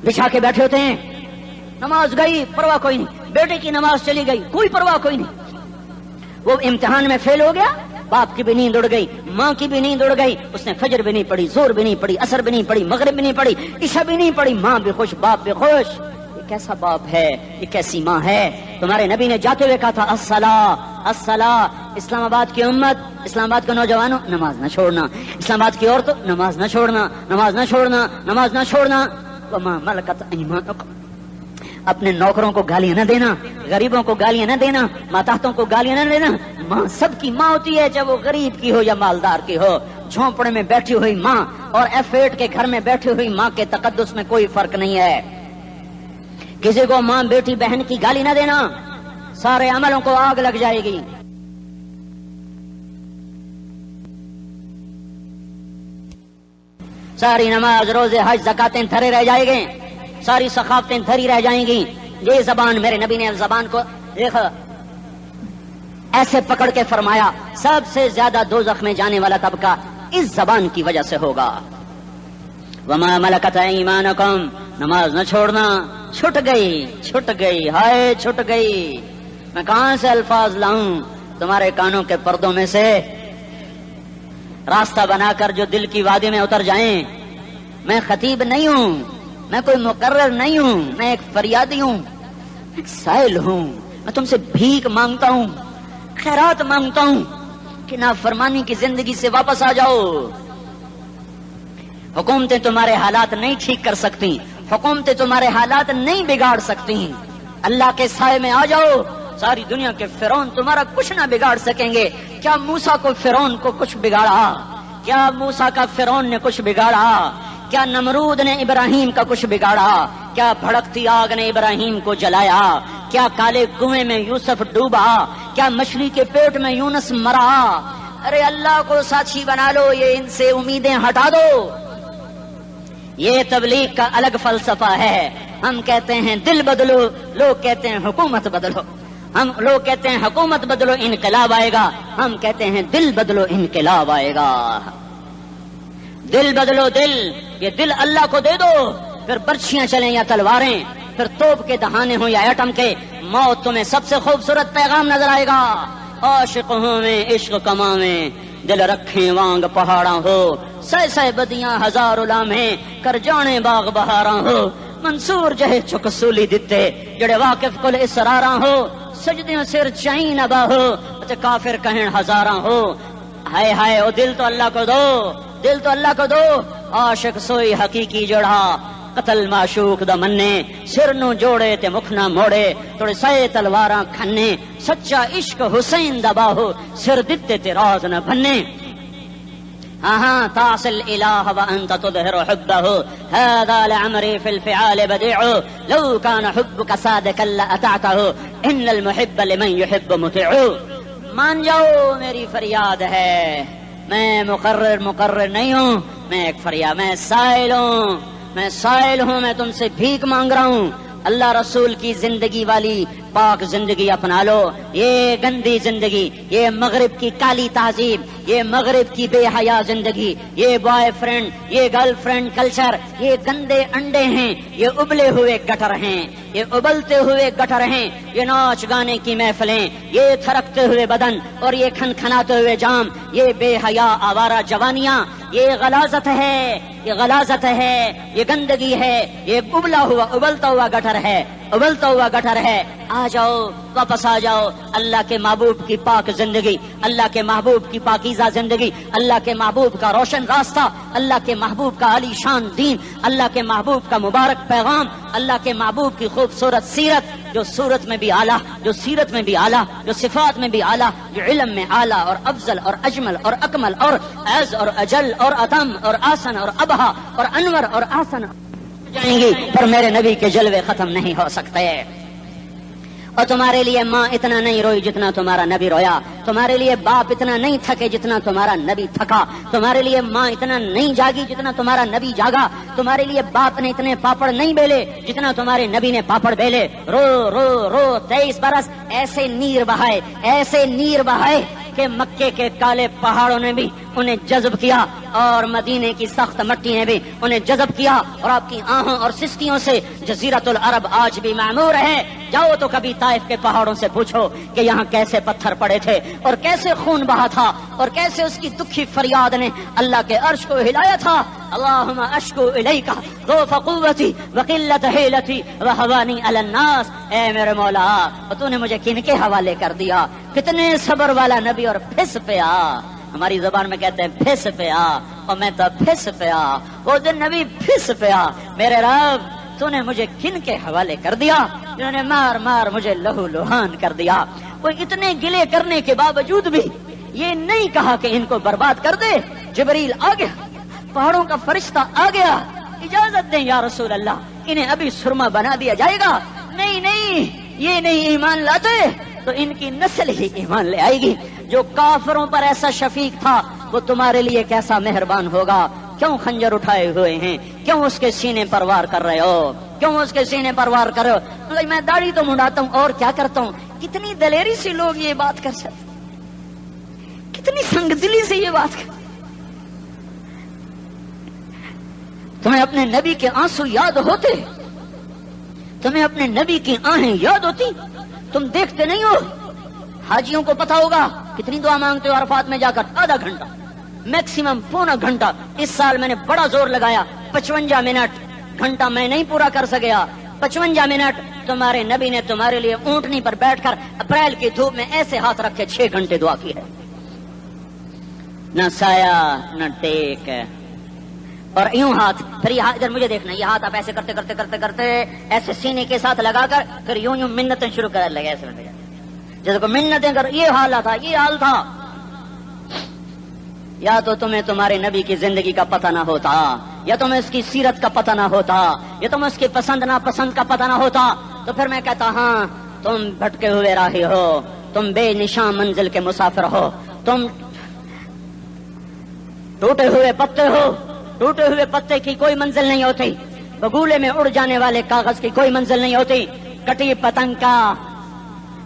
بچھا کے بیٹھے ہوتے ہیں. نماز گئی پرواہ کوئی نہیں، بیٹے کی نماز چلی گئی کوئی پرواہ کوئی نہیں. وہ امتحان میں فیل ہو گیا، باپ کی بھی نیند اڑ گئی، ماں کی بھی نیند اڑ گئی، اس نے فجر بھی نہیں پڑھی، زور بھی نہیں پڑھی، عصر بھی نہیں پڑھی، مغرب بھی نہیں پڑھی، عشاء بھی نہیں پڑھی. ماں بھی خوش باپ بھی خوش. یہ کیسا باپ ہے، یہ کیسی ماں ہے؟ تمہارے نبی نے جاتے ہوئے کہا تھا الصلاۃ الصلاۃ. اسلام آباد کی امت، اسلام آباد کے نوجوانوں، نماز نہ چھوڑنا. اسلام آباد کی عورتوں، نماز نہ چھوڑنا، نماز نہ چھوڑنا، نماز نہ چھوڑنا. وما ملکت ایمانکم، اپنے نوکروں کو گالیاں نہ دینا، غریبوں کو گالیاں نہ دینا، ماتحتوں کو گالیاں نہ دینا. ماں سب کی ماں ہوتی ہے، چاہے وہ غریب کی ہو یا مالدار کی ہو. جھونپڑے میں بیٹھی ہوئی ماں اور F8 کے گھر میں بیٹھی ہوئی ماں کے تقدس میں کوئی فرق نہیں ہے. کسی کو ماں بیٹی بہن کی گالی نہ دینا، سارے عملوں کو آگ لگ جائے گی. ساری نماز روزے حج زکاتیں دھرے رہ جائیں گے، ساری ثقافتیں دھری رہ جائیں گی. یہ زبان، میرے نبی نے زبان کو دیکھا ایسے پکڑ کے فرمایا سب سے زیادہ دوزخ میں جانے والا طبقہ اس زبان کی وجہ سے ہوگا. وما ملکت ایمانکم، نماز نہ چھوڑنا. چھٹ گئی ہائے چھٹ گئی. میں کہاں سے الفاظ لاؤں تمہارے کانوں کے پردوں میں سے، راستہ بنا کر جو دل کی وادی میں اتر جائیں. میں خطیب نہیں ہوں، میں کوئی مقرر نہیں ہوں، میں ایک فریادی ہوں، ایک سائل ہوں. میں تم سے بھیک مانگتا ہوں، خیرات مانگتا ہوں کہ نافرمانی کی زندگی سے واپس آ جاؤ. حکومتیں تمہارے حالات نہیں ٹھیک کر سکتی، حکومتیں تمہارے حالات نہیں بگاڑ سکتی. اللہ کے سائے میں آ جاؤ. ساری دنیا کے فرعون تمہارا کچھ نہ بگاڑ سکیں گے. کیا موسیٰ کو فرعون کو کچھ بگاڑا؟ کیا موسیٰ کا فرعون نے کچھ بگاڑا؟ کیا نمرود نے ابراہیم کا کچھ بگاڑا؟ کیا بھڑکتی آگ نے ابراہیم کو جلایا؟ کیا کالے کنویں میں یوسف ڈوبا؟ کیا مچھلی کے پیٹ میں یونس مرا؟ ارے اللہ کو ساتھی بنا لو، یہ ان سے امیدیں ہٹا دو. یہ تبلیغ کا الگ فلسفہ ہے. ہم کہتے ہیں دل بدلو، لوگ کہتے ہیں حکومت بدلو. لوگ کہتے ہیں حکومت بدلو انقلاب آئے گا، ہم کہتے ہیں دل بدلو انقلاب آئے گا. دل بدلو دل، یہ دل اللہ کو دے دو. پھر برچھیاں چلیں یا تلواریں، پھر توپ کے دہانے ہوں یا ایٹم کے، موت تمہیں سب سے خوبصورت پیغام نظر آئے گا. عاشق ہوں میں عشق کماویں، دل رکھیں وانگ پہاڑاں ہو، سہ بدیاں ہزار لامہیں کر جانے باغ بہاراں ہو. منصور جہے چک سولی دتے جڑے واقف کل اسراراں ہو، سجدیاں سر چائیں نبا ہو تے کافر کہیں ہزاراں ہو. ہائے ہائے او دل تو اللہ کو دو، دل تو اللہ کو دو. عاشق سوئی حقیقی جڑا، قتل معشوق دا منے، سر نو جوڑے تے مکھ نہ موڑے، تھوڑے سائے تلواراں کھنے، سچا عشق حسین دا باہو، سر دتے تے راز نہ بھنے. ہاں تعصي الإله وأنت تظهر حبه، هذا لعمري في الفعال بديع، لو كان حبك صادقا لأطعته، إن المحب لمن يحب مطيع. مان جاؤ میری فریاد ہے، میں مقرر نہیں ہوں، میں ایک فریاد، میں سائل ہوں، میں تم سے بھیک مانگ رہا ہوں. اللہ رسول کی زندگی والی پاک زندگی اپنا لو. یہ گندی زندگی، یہ مغرب کی کالی تہذیب، یہ مغرب کی بے حیا زندگی، یہ بوائے فرینڈ، یہ گرل فرینڈ کلچر، یہ گندے انڈے ہیں، یہ ابلے ہوئے گٹر ہیں، یہ ابلتے ہوئے گٹر ہیں. یہ ناچ گانے کی محفلیں، یہ تھرکتے ہوئے بدن اور یہ کھنکھناتے ہوئے جام، یہ بے حیا آوارہ جوانیاں، یہ غلاظت ہے، یہ غلاظت ہے، یہ گندگی ہے، یہ ابلتا ہوا گٹر ہے، ابلتا ہوا گٹر ہے. آ جاؤ، واپس آ جاؤ. اللہ کے محبوب کی پاک زندگی، اللہ کے محبوب کی پاکیزہ زندگی، اللہ کے محبوب کا روشن راستہ، اللہ کے محبوب کا عالی شان دین، اللہ کے محبوب کا مبارک پیغام، اللہ کے محبوب کی خوبصورت سیرت، جو صورت میں بھی اعلیٰ، جو سیرت میں بھی اعلیٰ، جو صفات میں بھی اعلیٰ، جو علم میں اعلیٰ اور افضل اور اجمل اور اکمل اور اعز اور اجل اور اتم اور آسن اور ابہا اور انور اور آسن جائیں گی، پر میرے نبی کے جلوے ختم نہیں ہو سکتے. اور تمہارے لیے ماں اتنا نہیں روئی جتنا تمہارا نبی رویا، تمہارے لیے باپ اتنا نہیں تھکے جتنا تمہارا نبی تھکا، تمہارے لیے ماں اتنا نہیں جاگی جتنا تمہارا نبی جاگا، تمہارے لیے باپ نے اتنے پاپڑ نہیں بیلے جتنا تمہارے نبی نے پاپڑ بیلے۔ رو رو رو 23 برس ایسے نیر بہائے، ایسے نیر بہائے کہ مکے کے کالے پہاڑوں نے بھی انہیں جذب کیا اور مدینے کی سخت مٹی نے بھی انہیں جذب کیا، اور آپ کی آہوں اور سستیوں سے جزیرت العرب آج بھی معمور ہے۔ جاؤ تو کبھی طائف کے پہاڑوں سے پوچھو کہ یہاں کیسے پتھر پڑے تھے اور کیسے خون بہا تھا اور کیسے اس کی دکھی فریاد نے اللہ کے عرش کو ہلایا تھا۔ اللہم اشکو الیک ضعف قوتی وقلت حیلتی وہوانی علی الناس، اے میرے مولا تو نے مجھے کن کے حوالے کر دیا؟ کتنے صبر والا نبی اور پھس پیا، ہماری زبان میں کہتے ہیں پھس پیا، اور میں تو پھس پیا، وہ دن نبی پھس پیا۔ میرے رب تو نے مجھے کن کے حوالے کر دیا جنہوں نے مار مار مجھے لہو لہان کر دیا؟ وہ اتنے گلے کرنے کے باوجود بھی یہ نہیں کہا کہ ان کو برباد کر دے۔ جبریل آ گیا، پہاڑوں کا فرشتہ آ گیا، اجازت دیں یا رسول اللہ، انہیں ابھی سرما بنا دیا جائے گا۔ نہیں نہیں، یہ نہیں ایمان لاتے تو ان کی نسل ہی ایمان لے آئے گی۔ جو کافروں پر ایسا شفیق تھا وہ تمہارے لیے کیسا مہربان ہوگا؟ کیوں خنجر اٹھائے ہوئے ہیں؟ کیوں اس کے سینے پر وار کر رہے ہو؟ کیوں اس کے سینے پر وار کر رہے ہو؟ میں داڑھی تو منڈاتا ہوں اور کیا کرتا ہوں۔ کتنی دلیری سے لوگ یہ بات کر سکتے، کتنی سنگ دلی سے یہ بات کر۔ تمہیں اپنے نبی کے آنسو یاد ہوتے؟ تمہیں اپنے نبی کی آہیں یاد ہوتی؟ تم دیکھتے نہیں ہو؟ حاجیوں کو پتا ہوگا کتنی دعا مانگتے ہو عرفات میں جا کر؟ آدھا گھنٹہ، میکسیمم پونا گھنٹہ۔ اس سال میں نے بڑا زور لگایا، 55 منٹ، گھنٹہ میں نہیں پورا کر سکیا۔ 55 منٹ تمہارے نبی نے تمہارے لیے اونٹنی پر بیٹھ کر اپریل کی دھوپ میں ایسے ہاتھ رکھے 6 گھنٹے دعا کی ہے، نہ سایہ نہ ٹیک، اور یوں ہاتھ، پھر یہ ادھر مجھے دیکھنا، یہ ہاتھ آپ ایسے کرتے کرتے کرتے کرتے ایسے سینے کے ساتھ لگا کر پھر یوں یوں منتیں شروع کر لگے، ایسے جیسے کو منتیں کر۔ یہ حال تھا، یہ حال تھا۔ یا تو تمہیں تمہارے نبی کی زندگی کا پتہ نہ ہوتا، یا تمہیں اس کی سیرت کا پتہ نہ ہوتا، یا تمہیں اس کی پسند ناپسند کا پتہ نہ ہوتا، تو پھر میں کہتا ہاں تم بھٹکے ہوئے راہی ہو، تم بے نشان منزل کے مسافر ہو، تم ٹوٹے ہوئے پتے ہو۔ ٹوٹے ہوئے پتے کی کوئی منزل نہیں ہوتی، بگولے میں اڑ جانے والے کاغذ کی کوئی منزل نہیں ہوتی، کٹی پتنگ کا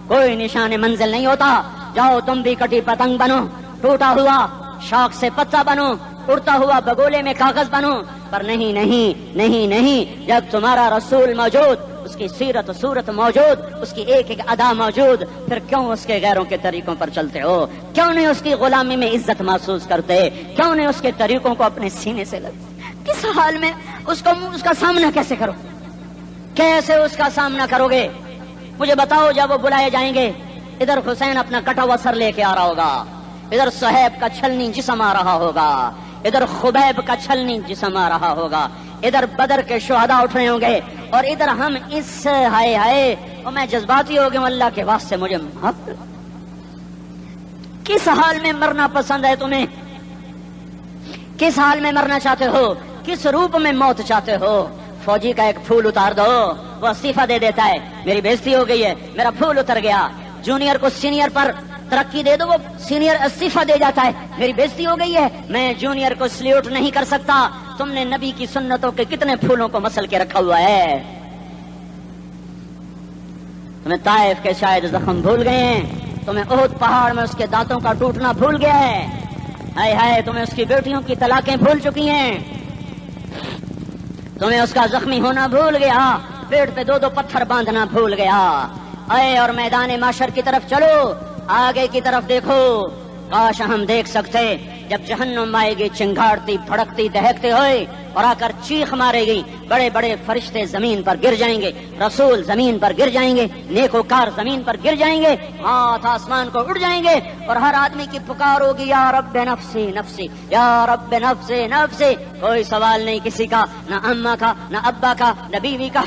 کوئی نشان منزل نہیں ہوتا۔ جاؤ تم بھی کٹی پتنگ بنو، ٹوٹا ہوا شوق سے پتا بنو، اڑتا ہوا بگولے میں کاغذ بنو، پر نہیں نہیں نہیں نہیں، جب تمہارا رسول موجود، اس کی سیرت صورت موجود، اس کی ایک ایک ادا موجود، پھر کیوں اس کے غیروں کے طریقوں پر چلتے ہو؟ کیوں نہیں اس کی غلامی میں عزت محسوس کرتے؟ کیوں نہیں اس کے طریقوں کو اپنے سینے سے لگتے؟ کس حال میں اس کا سامنا کیسے کرو؟ کیسے اس کا سامنا کرو گے؟ مجھے بتاؤ، جب وہ بلائے جائیں گے، ادھر حسین اپنا کٹا ہوا سر لے کے آ رہا ہوگا، ادھر صہیب کا چھلنی جسم آ رہا ہوگا، ادھر خبیب کا چھلنی جسم آ رہا ہوگا، ادھر بدر کے شہداء اٹھ رہے ہوں گے، اور ادھر ہم اس ہائے ہائے، اور میں جذباتی ہو گیا ہوں، اللہ کے واسطے مجھے معاف۔ کس حال میں مرنا پسند ہے تمہیں؟ کس حال میں مرنا چاہتے ہو؟ کس روپ میں موت چاہتے ہو؟ فوجی کا ایک پھول اتار دو، وہ استعفیٰ دے دیتا ہے، میری بےزتی ہو گئی ہے، میرا پھول اتر گیا۔ جونیئر کو سینئر پر ترقی دے دو، وہ سینئر استعفیٰ دے جاتا ہے، میری بےزتی ہو گئی ہے، میں جونیئر کو سلیوٹ نہیں کر سکتا۔ تم نے نبی کی سنتوں کے کتنے پھولوں کو مسل کے رکھا ہوا ہے؟ تمہیں طائف کے شاید زخم بھول گئے ہیں، تمہیں احد پہاڑ میں اس کے دانتوں کا ٹوٹنا بھول گیا ہے، ہائے ہائے تمہیں اس کی بیٹیوں کی طلاقیں بھول چکی ہیں، تمہیں اس کا زخمی ہونا بھول گیا، پیٹ پہ 2 پتھر باندھنا بھول گیا۔ اے اور میدان معاشر کی طرف چلو، آگے کی طرف دیکھو، کاش ہم دیکھ سکتے جب جہنم آئے گی چنگاڑتی بھڑکتی دہکتے ہوئے اور آ کر چیخ مارے گی، بڑے بڑے فرشتے زمین پر گر جائیں گے، رسول زمین پر گر جائیں گے، نیکوکار زمین پر گر جائیں گے، ہاتھ آسمان کو اڑ جائیں گے، اور ہر آدمی کی پکار ہوگی یا رب نفسی نفسی، یا رب نفسی نفسی۔ کوئی سوال نہیں کسی کا، نہ اماں کا، نہ ابا کا، نہ بیوی کا،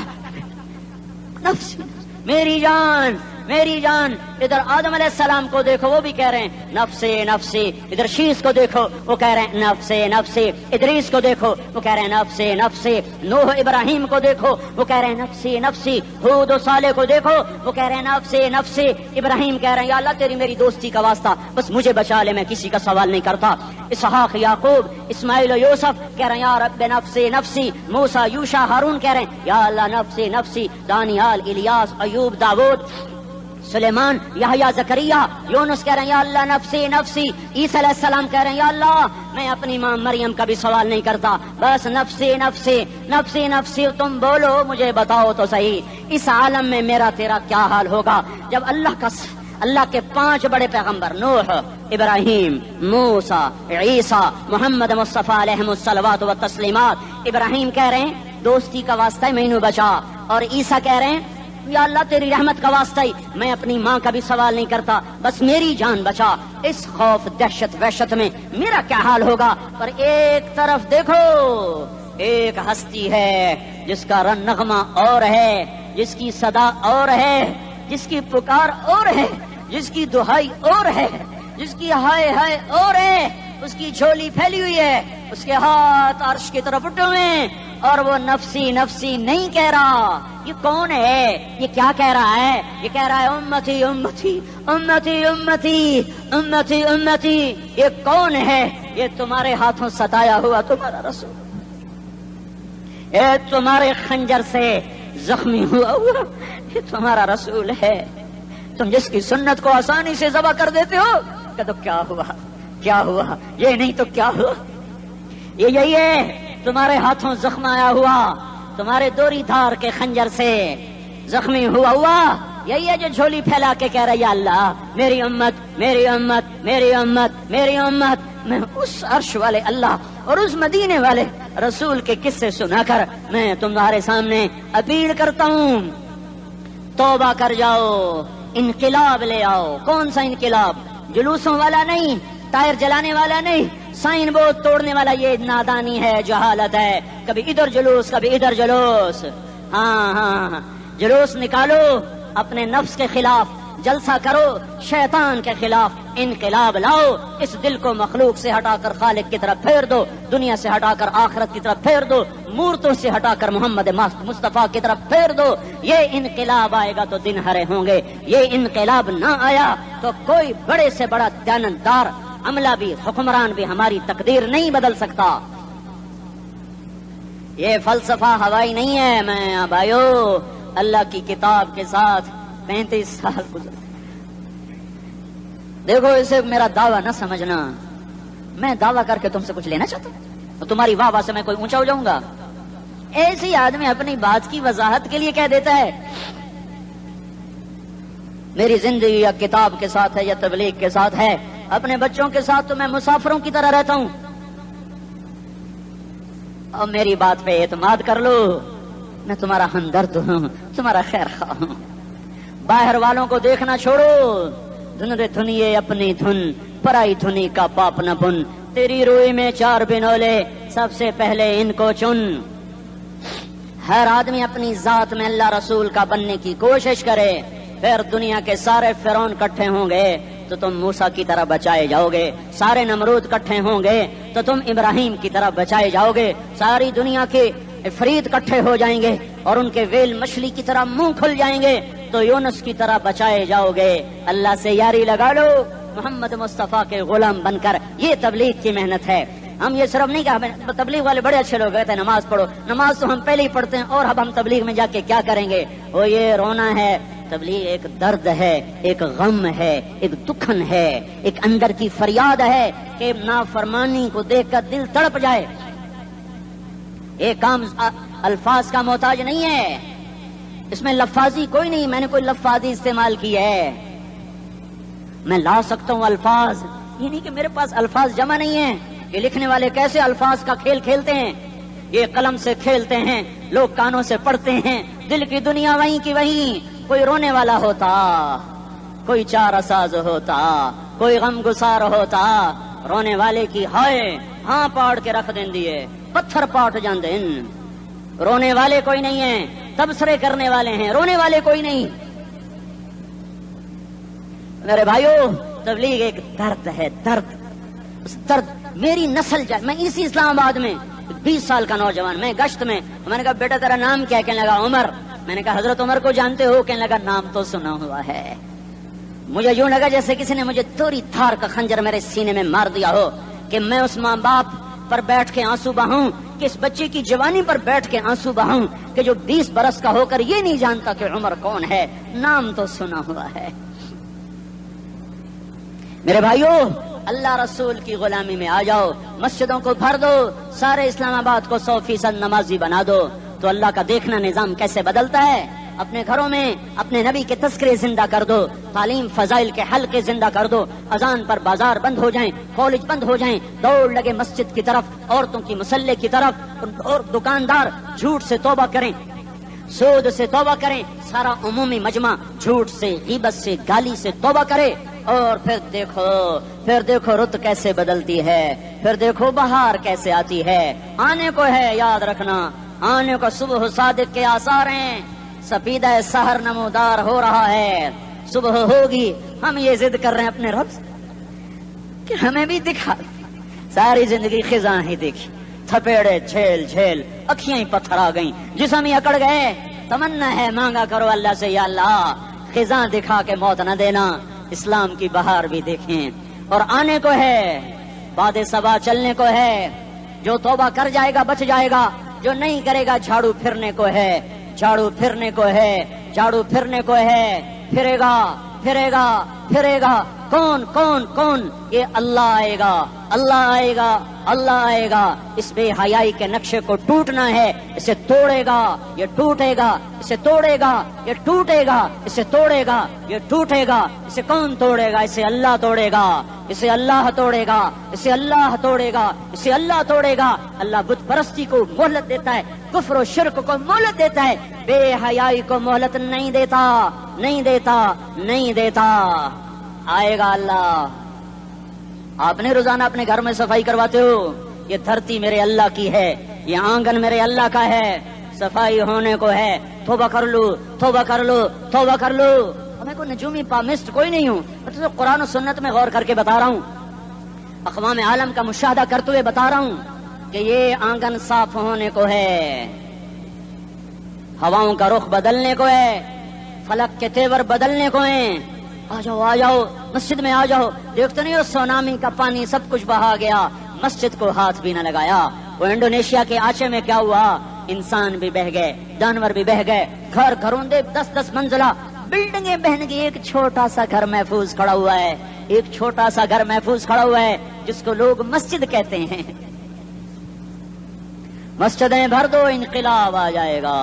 نفسی میری جان میری جان. ادھر آدم علیہ السلام کو دیکھو وہ بھی کہہ رہے ہیں نفسی نفسی. ادھر شیس کو دیکھو وہ کہہ رہے ہیں نفسی نفسی. ادریس کو دیکھو وہ کہہ رہے ہیں نفسی نفسی. نوح ابراہیم کو دیکھو وہ کہہ رہے ہیں نفسی نفسی. ہود و صالح کو دیکھو وہ کہہ رہے ہیں نفسی نفسی. ابراہیم کہہ رہے ہیں یا اللہ تیری میری دوستی کا واسطہ بس مجھے بچا لے, میں کسی کا سوال نہیں کرتا. اسحاق یعقوب اسماعیل و یوسف کہہ رہے ہیں یا رب نفسی نفسی. موسیٰ یوشع ہارون کہہ رہے ہیں یا اللہ نفسی نفسی. دانیال الیاس ایوب داود سلیمان یحییٰ زکریا یونس کہہ رہے ہیں یا اللہ نفسی نفسی. عیسیٰ علیہ السلام کہہ رہے ہیں یا اللہ میں اپنی ماں مریم کا بھی سوال نہیں کرتا بس نفسی نفسی نفسی نفسی. تم بولو مجھے بتاؤ تو صحیح اس عالم میں میرا تیرا کیا حال ہوگا جب اللہ کے 5 بڑے پیغمبر نوح ابراہیم موسیٰ عیسیٰ محمد مصطفیٰ علیہ الصلوات و تسلیمات. ابراہیم کہہ رہے ہیں دوستی کا واسطہ ہے مینوں بچا, اور عیسیٰ کہہ رہے ہیں یا اللہ تیری رحمت کا واسطہ ہی میں اپنی ماں کا بھی سوال نہیں کرتا بس میری جان بچا. اس خوف دہشت وحشت میں میرا کیا حال ہوگا. پر ایک طرف دیکھو ایک ہستی ہے جس کا نغمہ اور ہے, جس کی صدا اور ہے, جس کی پکار اور ہے, جس کی دہائی اور ہے, جس کی ہائے ہائے اور ہے. اس کی جھولی پھیلی ہوئی ہے, اس کے ہاتھ عرش کی طرف اٹھے ہوئے ہیں اور وہ نفسی نفسی نہیں کہہ رہا. یہ کون ہے؟ یہ کیا کہہ رہا ہے؟ یہ کہہ رہا ہے امتی امتی امتی امتی امتی امتی. یہ کون ہے؟ یہ تمہارے ہاتھوں ستایا ہوا تمہارا رسول, یہ تمہارے خنجر سے زخمی ہوا یہ تمہارا رسول ہے. تم جس کی سنت کو آسانی سے ذبح کر دیتے ہو کہ تو کیا ہوا کیا ہوا, یہ نہیں تو کیا ہوا. یہ یہی ہے تمہارے ہاتھوں زخم آیا ہوا, تمہارے دوری دھار کے خنجر سے زخمی ہوا یہی ہے جو جھولی پھیلا کے کہہ رہا یا اللہ میری امت میری امت میری امت میری امت. میں اس عرش والے اللہ اور اس مدینے والے رسول کے قصے سنا کر میں تمہارے سامنے اپیل کرتا ہوں توبہ کر جاؤ, انقلاب لے آؤ. کون سا انقلاب؟ جلوسوں والا نہیں, ٹائر جلانے والا نہیں, سائن بورڈ توڑنے والا. یہ نادانی ہے, جہالت ہے. کبھی ادھر جلوس کبھی ادھر جلوس. ہاں جلوس نکالو اپنے نفس کے خلاف, جلسہ کرو شیطان کے خلاف, انقلاب لاؤ. اس دل کو مخلوق سے ہٹا کر خالق کی طرف پھیر دو, دنیا سے ہٹا کر آخرت کی طرف پھیر دو, مورتوں سے ہٹا کر محمد مصطفیٰ کی طرف پھیر دو. یہ انقلاب آئے گا تو دن ہرے ہوں گے. یہ انقلاب نہ آیا تو کوئی بڑے سے بڑا دیانتدار عملہ بھی حکمران بھی ہماری تقدیر نہیں بدل سکتا. یہ فلسفہ ہوائی نہیں ہے. میں بھائیو اللہ کی کتاب کے ساتھ 35 سال گزرے. دیکھو اسے میرا دعویٰ نہ سمجھنا, میں دعویٰ کر کے تم سے کچھ لینا چاہتا ہوں تو تمہاری واہ واہ سے میں کوئی اونچا ہو جاؤں گا. ایسی آدمی اپنی بات کی وضاحت کے لیے کہہ دیتا ہے میری زندگی یا کتاب کے ساتھ ہے یا تبلیغ کے ساتھ ہے, اپنے بچوں کے ساتھ تو میں مسافروں کی طرح رہتا ہوں. اور میری بات پہ اعتماد کر لو, میں تمہارا ہمدرد ہوں, تمہارا خیر خواہ ہوں. باہر والوں کو دیکھنا چھوڑو, دھن رے دھنیے اپنی دھن, پرائی دھنی کا پاپ نہ بن. تیری روئی میں 4 بنولے, سب سے پہلے ان کو چن. ہر آدمی اپنی ذات میں اللہ رسول کا بننے کی کوشش کرے, پھر دنیا کے سارے فرعون اکٹھے ہوں گے تو تم موسیٰ کی طرح بچائے جاؤ گے, سارے نمرود اکٹھے ہوں گے تو تم ابراہیم کی طرح بچائے جاؤ گے, ساری دنیا کے افریت اکٹھے ہو جائیں گے اور ان کے ویل مچھلی کی طرح منہ کھل جائیں گے تو یونس کی طرح بچائے جاؤ گے. اللہ سے یاری لگا لو محمد مصطفیٰ کے غلام بن کر. یہ تبلیغ کی محنت ہے. ہم یہ صرف نہیں کہا تبلیغ والے بڑے اچھے لوگ کہتے ہیں نماز پڑھو, نماز تو ہم پہلے ہی پڑھتے ہیں اور اب ہم تبلیغ میں جا کے کیا کریں گے. وہ یہ رونا ہے, تبلیغ ایک درد ہے, ایک غم ہے, ایک دکھن ہے, ایک اندر کی فریاد ہے کہ نافرمانی کو دیکھ کر دل تڑپ جائے. ایک کام الفاظ کا محتاج نہیں ہے, اس میں لفاظی کوئی نہیں. میں نے کوئی لفاظی استعمال کی ہے, میں لا سکتا ہوں الفاظ, یہ نہیں کہ میرے پاس الفاظ جمع نہیں ہیں. یہ لکھنے والے کیسے الفاظ کا کھیل کھیلتے ہیں, یہ قلم سے کھیلتے ہیں, لوگ کانوں سے پڑھتے ہیں. دل کی دنیا وہیں کی وہیں. کوئی رونے والا ہوتا, کوئی چارہ ساز ہوتا, کوئی غم گسار ہوتا. رونے والے کی ہائے ہاں پاڑ کے رکھ دیں دیے, پتھر پاٹ جان دیں. رونے والے کوئی نہیں ہیں, تبصرے کرنے والے ہیں, رونے والے کوئی نہیں. میرے بھائیو تبلیغ ایک درد ہے، درد، اس درد میری نسل جائے. میں اسی اسلام آباد میں 20 سال کا نوجوان، میں گشت میں نے کہا بیٹا تیرا نام کیا؟ کہنے لگا عمر. میں نے کہا حضرت عمر کو جانتے ہو؟ کہنے لگا نام تو سنا ہوا ہے. مجھے یوں لگا جیسے کسی نے مجھے توری تھار کا خنجر میرے سینے میں مار دیا ہو کہ میں اس ماں باپ پر بیٹھ کے آنسو بہاؤں، کہ اس بچے کی جوانی پر بیٹھ کے آنسو بہاؤں کہ جو 20 برس کا ہو کر یہ نہیں جانتا کہ عمر کون ہے. نام تو سنا ہوا ہے. میرے بھائیو اللہ رسول کی غلامی میں آ جاؤ، مسجدوں کو بھر دو، سارے اسلام آباد کو 100% نمازی بنا دو، تو اللہ کا دیکھنا نظام کیسے بدلتا ہے. اپنے گھروں میں اپنے نبی کے تذکرے زندہ کر دو، تعلیم فضائل کے حلقے زندہ کر دو، اذان پر بازار بند ہو جائیں، کالج بند ہو جائیں، دوڑ لگے مسجد کی طرف، عورتوں کی مصلے کی طرف، اور دکاندار جھوٹ سے توبہ کریں، سود سے توبہ کریں، سارا عمومی مجمع جھوٹ سے، غیبت سے، گالی سے توبہ کرے. اور پھر دیکھو رت کیسے بدلتی ہے، پھر دیکھو بہار کیسے آتی ہے. آنے کو ہے، یاد رکھنا، آنے کو صبح صادق کے آثار ہیں. سپیدہ سحر نمودار ہو رہا ہے، صبح ہوگی. ہم یہ ضد کر رہے ہیں اپنے رب سے کہ ہمیں بھی دکھا. ساری زندگی خزاں ہی دیکھی، تھپیڑے جھیل جھیل، اکھیاں ہی پتھر آ گئیں، جسم ہی اکڑ گئے. تمنا ہے مانگا کرو اللہ سے، یا اللہ خزاں دکھا کے موت نہ دینا، اسلام کی بہار بھی دیکھیں. اور آنے کو ہے، باد صبا چلنے کو ہے. جو توبہ کر جائے گا بچ جائے گا، جو نہیں کرے گا جھاڑو پھرنے کو ہے، جھاڑو پھرنے کو ہے، جھاڑو پھرنے کو ہے. پھرے گا پھرے گا پھرے گا. کون کون کون؟ یہ اللہ آئے گا، اللہ آئے گا، اللہ آئے گا. اس بے حیائی کے نقشے کو ٹوٹنا ہے. اسے توڑے گا، یہ ٹوٹے گا. اسے توڑے گا، یہ ٹوٹے گا. اسے توڑے گا، یہ ٹوٹے گا. اسے کون توڑے گا؟ اسے اللہ توڑے گا، اسے اللہ توڑے گا، اسے اللہ توڑے گا، اسے اللہ توڑے گا. اللہ بت پرستی کو مہلت دیتا ہے، کفر و شرک کو مہلت دیتا ہے، بے حیائی کو مہلت نہیں دیتا، نہیں دیتا، نہیں دیتا. آئے گا اللہ. آپ نے روزانہ اپنے گھر میں صفائی کرواتے ہو. یہ دھرتی میرے اللہ کی ہے، یہ آنگن میرے اللہ کا ہے، صفائی ہونے کو ہے. توبہ کر لو، توبہ کر لو، توبہ کر لو. میں کوئی نجومی پامسٹ کوئی نہیں ہوں، میں تو قرآن و سنت میں غور کر کے بتا رہا ہوں، اقوام عالم کا مشاہدہ کرتے ہوئے بتا رہا ہوں کہ یہ آنگن صاف ہونے کو ہے، ہواؤں کا رخ بدلنے کو ہے، فلک کے تیور بدلنے کو ہیں. آ جاؤ آ جاؤ، مسجد میں آ جاؤ. دیکھتے نہیں ہو سونامی کا پانی سب کچھ بہا گیا، مسجد کو ہاتھ بھی نہ لگایا. وہ انڈونیشیا کے آچے میں کیا ہوا؟ انسان بھی بہ گئے، جانور بھی بہ گئے، گھر گھروندے 10-10 منزلہ بلڈنگیں بہن گئی. ایک چھوٹا سا گھر محفوظ کھڑا ہوا ہے، ایک چھوٹا سا گھر محفوظ کھڑا ہوا ہے جس کو لوگ مسجد کہتے ہیں. مسجدیں بھر دو، انقلاب آ جائے گا.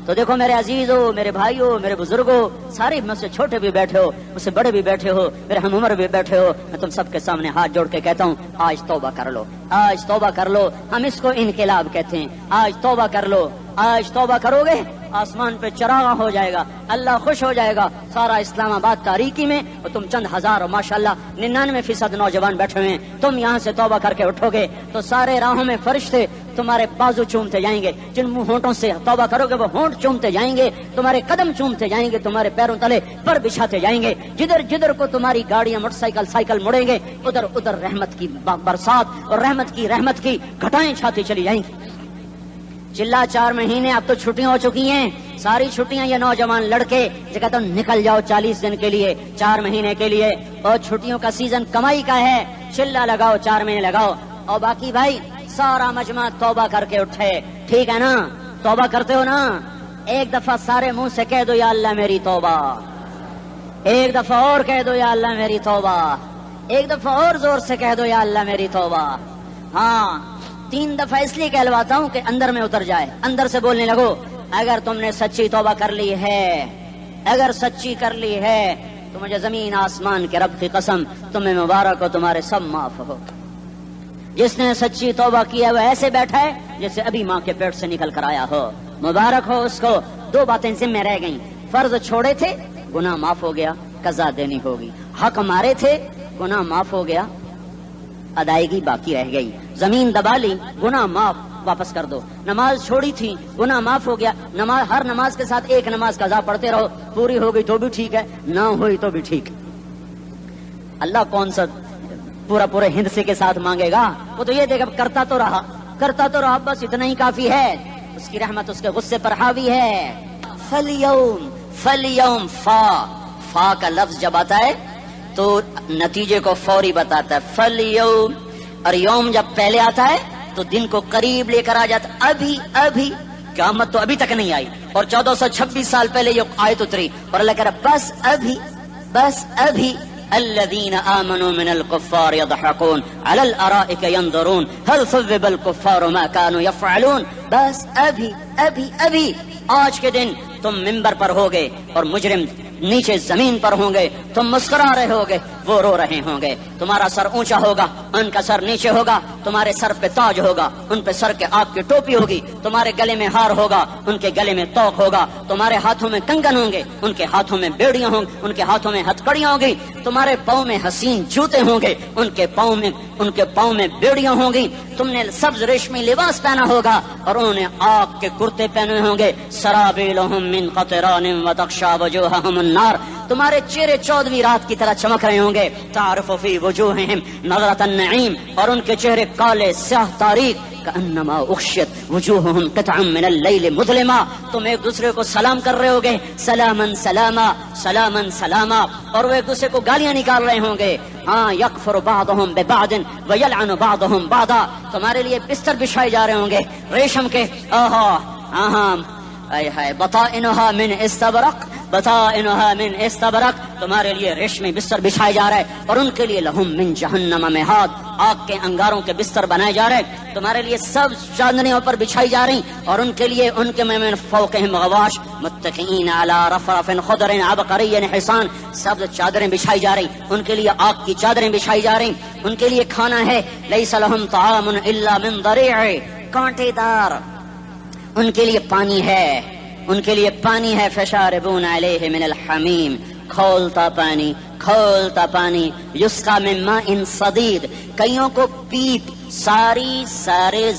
تو دیکھو میرے عزیزو، میرے بھائیو، میرے بزرگوں، سارے مجھ سے چھوٹے بھی بیٹھے ہو، مجھ سے بڑے بھی بیٹھے ہو، میرے ہم عمر بھی بیٹھے ہو، میں تم سب کے سامنے ہاتھ جوڑ کے کہتا ہوں آج توبہ کر لو، آج توبہ کر لو. ہم اس کو انقلاب کہتے ہیں. آج توبہ کر لو. آج توبہ کرو گے آسمان پہ چراغاں ہو جائے گا، اللہ خوش ہو جائے گا. سارا اسلام آباد تاریکی میں اور تم چند ہزار اور ماشاءاللہ 99% نوجوان بیٹھے ہوئے ہیں. تم یہاں سے توبہ کر کے اٹھو گے تو سارے راہوں میں فرشتے تمہارے بازو چومتے جائیں گے. جن منہ ہونٹوں سے توبہ کرو گے وہ ہونٹ چومتے جائیں گے، تمہارے قدم چومتے جائیں گے، تمہارے پیروں تلے پر بچھاتے جائیں گے. جدھر جدھر کو تمہاری گاڑیاں موٹر سائیکل سائیکل مڑیں گے ادھر ادھر رحمت کی برسات اور رحمت کی گھٹائیں چھاتی چلی جائیں گی. چلا 4 مہینے اب تو چھٹیاں ہو چکی ہیں، ساری چھٹیاں یہ نوجوان لڑکے کہتا ہوں نکل جاؤ 40 دن کے لیے، 4 مہینے کے لیے. اور چھٹیوں کا سیزن کمائی کا ہے، چلا لگاؤ 4 مہینے لگاؤ. اور باقی بھائی سارا مجمع توبہ کر کے اٹھے. ٹھیک ہے نا؟ توبہ کرتے ہو نا؟ ایک دفعہ سارے منہ سے کہہ دو یا اللہ میری توبہ. ایک دفعہ اور کہہ دو یا اللہ میری توبہ. ایک دفعہ اور زور سے کہہ دو یا اللہ میری توبہ. ہاں 3 دفعہ اس لیے کہلواتا ہوں کہ اندر میں اتر جائے، اندر سے بولنے لگو. اگر تم نے سچی توبہ کر لی ہے، اگر سچی کر لی ہے تو مجھے زمین آسمان کے رب کی قسم تمہیں مبارک ہو، تمہارے سب معاف ہو. جس نے سچی توبہ کی ہے وہ ایسے بیٹھا ہے جیسے ابھی ماں کے پیٹ سے نکل کر آیا ہو. مبارک ہو اس کو. 2 باتیں ذمہ رہ گئیں. فرض چھوڑے تھے، گناہ معاف ہو گیا، قضا دینی ہوگی. حق مارے تھے، گناہ معاف ہو گیا، ادائیگی باقی رہ گئی. زمین دبا لی، گناہ معاف، واپس کر دو. نماز چھوڑی تھی، گناہ معاف ہو گیا. ہر نماز کے ساتھ ایک نماز قضا پڑھتے رہو، پوری ہو گئی تو بھی ٹھیک ہے، نہ ہوئی تو بھی ٹھیک. اللہ کون سا پورے ہند سے کے ساتھ مانگے گا؟ وہ تو یہ دیکھا کرتا تو رہا بس اتنا ہی کافی ہے. اس کی رحمت اس کے غصے پر حاوی ہے. فلیوم فا کا لفظ جب آتا ہے تو نتیجے کو فوری بتاتا ہے. فلیوم اور یوم جب پہلے آتا ہے تو دن کو قریب لے کر آ جاتا. ابھی قیامت تو ابھی تک نہیں آئی اور 1426 سال پہلے یہ آیت اتری اور اللہ کہہ رہا بس ابھی الذين آمنوا من الكفار يضحكون على الارائك ينظرون هل ثوب الكفار ما كانوا يفعلون. بس ابھی آج کے دن تم منبر پر ہوگے اور مجرم نیچے زمین پر ہوں گے. تم مسکرا رہے ہوگے، وہ رو رہے ہوں گے. تمہارا سر اونچا ہوگا، ان کا سر نیچے ہوگا. تمہارے سر پہ تاج ہوگا، ان پہ سر کے آگ کی ٹوپی ہوگی. تمہارے گلے میں ہار ہوگا، ان کے گلے میں توق ہوگا. تمہارے ہاتھوں میں کنگن ہوں گے، ان کے ہاتھوں میں بیڑیاں ہوں گی، ان کے ہاتھوں میں ہتکڑیاں ہوں گی. تمہارے پاؤں میں حسین جوتے ہوں گے، ان کے پاؤں میں بیڑیاں ہوں گی. تم نے سبز ریشمی لباس پہنا ہوگا اور انہوں نے آگ کے کرتے پہنے ہوں گے. سرابیلہم من قطران وتغشی وجوہہم النار. تمہارے چہرے 14ویں رات کی طرح چمک رہے ہوں گے. تعرف فی وجوہہم نظرۃ النعیم. اور ان کے چہرے کالے سیاہ تاریک. کأنما اغشیت وجوہہم قطعا من اللیل مظلما. تم ایک دوسرے کو سلام کر رہے ہوگے، سلامن سلاما سلامن سلاما. اور وہ ایک دوسرے کو گالیاں نکال رہے ہوں گے. ہاں یکفر بعضہم ببعض ویلعن بعضہم بعضا. تمہارے لیے بستر بچھائے جا رہے ہوں گے ریشم کے. بطائنها من استبرق. تمہارے لیے ریشمی بستر بچھائے جا رہے ہیں اور ان کے لیے لہم من جہنم مہاد. آگ کے انگاروں کے بستر بنائے جا رہے. تمہارے لیے سب چاندنیوں پر بچھائی جا رہی اور ان کے لیے ان کے من فوقہم غواش متکئین علی رفرف خضر عبقری حسان. سب چادریں بچھائی جا رہی، ان کے لیے آگ کی چادریں بچھائی جا رہی. ان کے لیے کھانا ہے لیس لہم طعام الا من ضریع، کانٹے دار. ان کے لیے پانی ہے فشاربون علیہ من الحمیم، کھولتا پانی. یسقا من ماء صدید. کئیوں کو پیپ سارے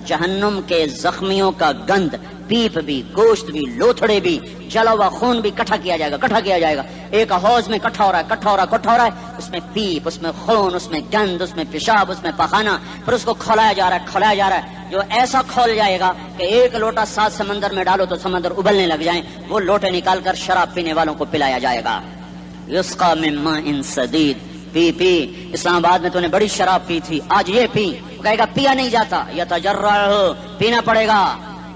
جہنم کے زخمیوں کا گند، پیپ بھی، گوشت بھی، لوتھڑے بھی، جلا ہوا خون بھی کٹھا کیا جائے گا. ایک حوض میں کٹھا ہو رہا ہے. اس میں پیپ، اس میں خون، اس میں گند، اس میں پیشاب، اس میں پخانہ. پھر اس کو کھولایا جا رہا ہے جو ایسا کھول جائے گا کہ ایک لوٹا 7 سمندر میں ڈالو تو سمندر ابلنے لگ جائیں. وہ لوٹے نکال کر شراب پینے والوں کو پلایا جائے گا. یسقا من ماء صدید. پی اسلام آباد میں تو نے بڑی شراب پی تھی، آج یہ پی. کہے گا پیا نہیں جاتا، یتجرعہ، پینا پڑے گا.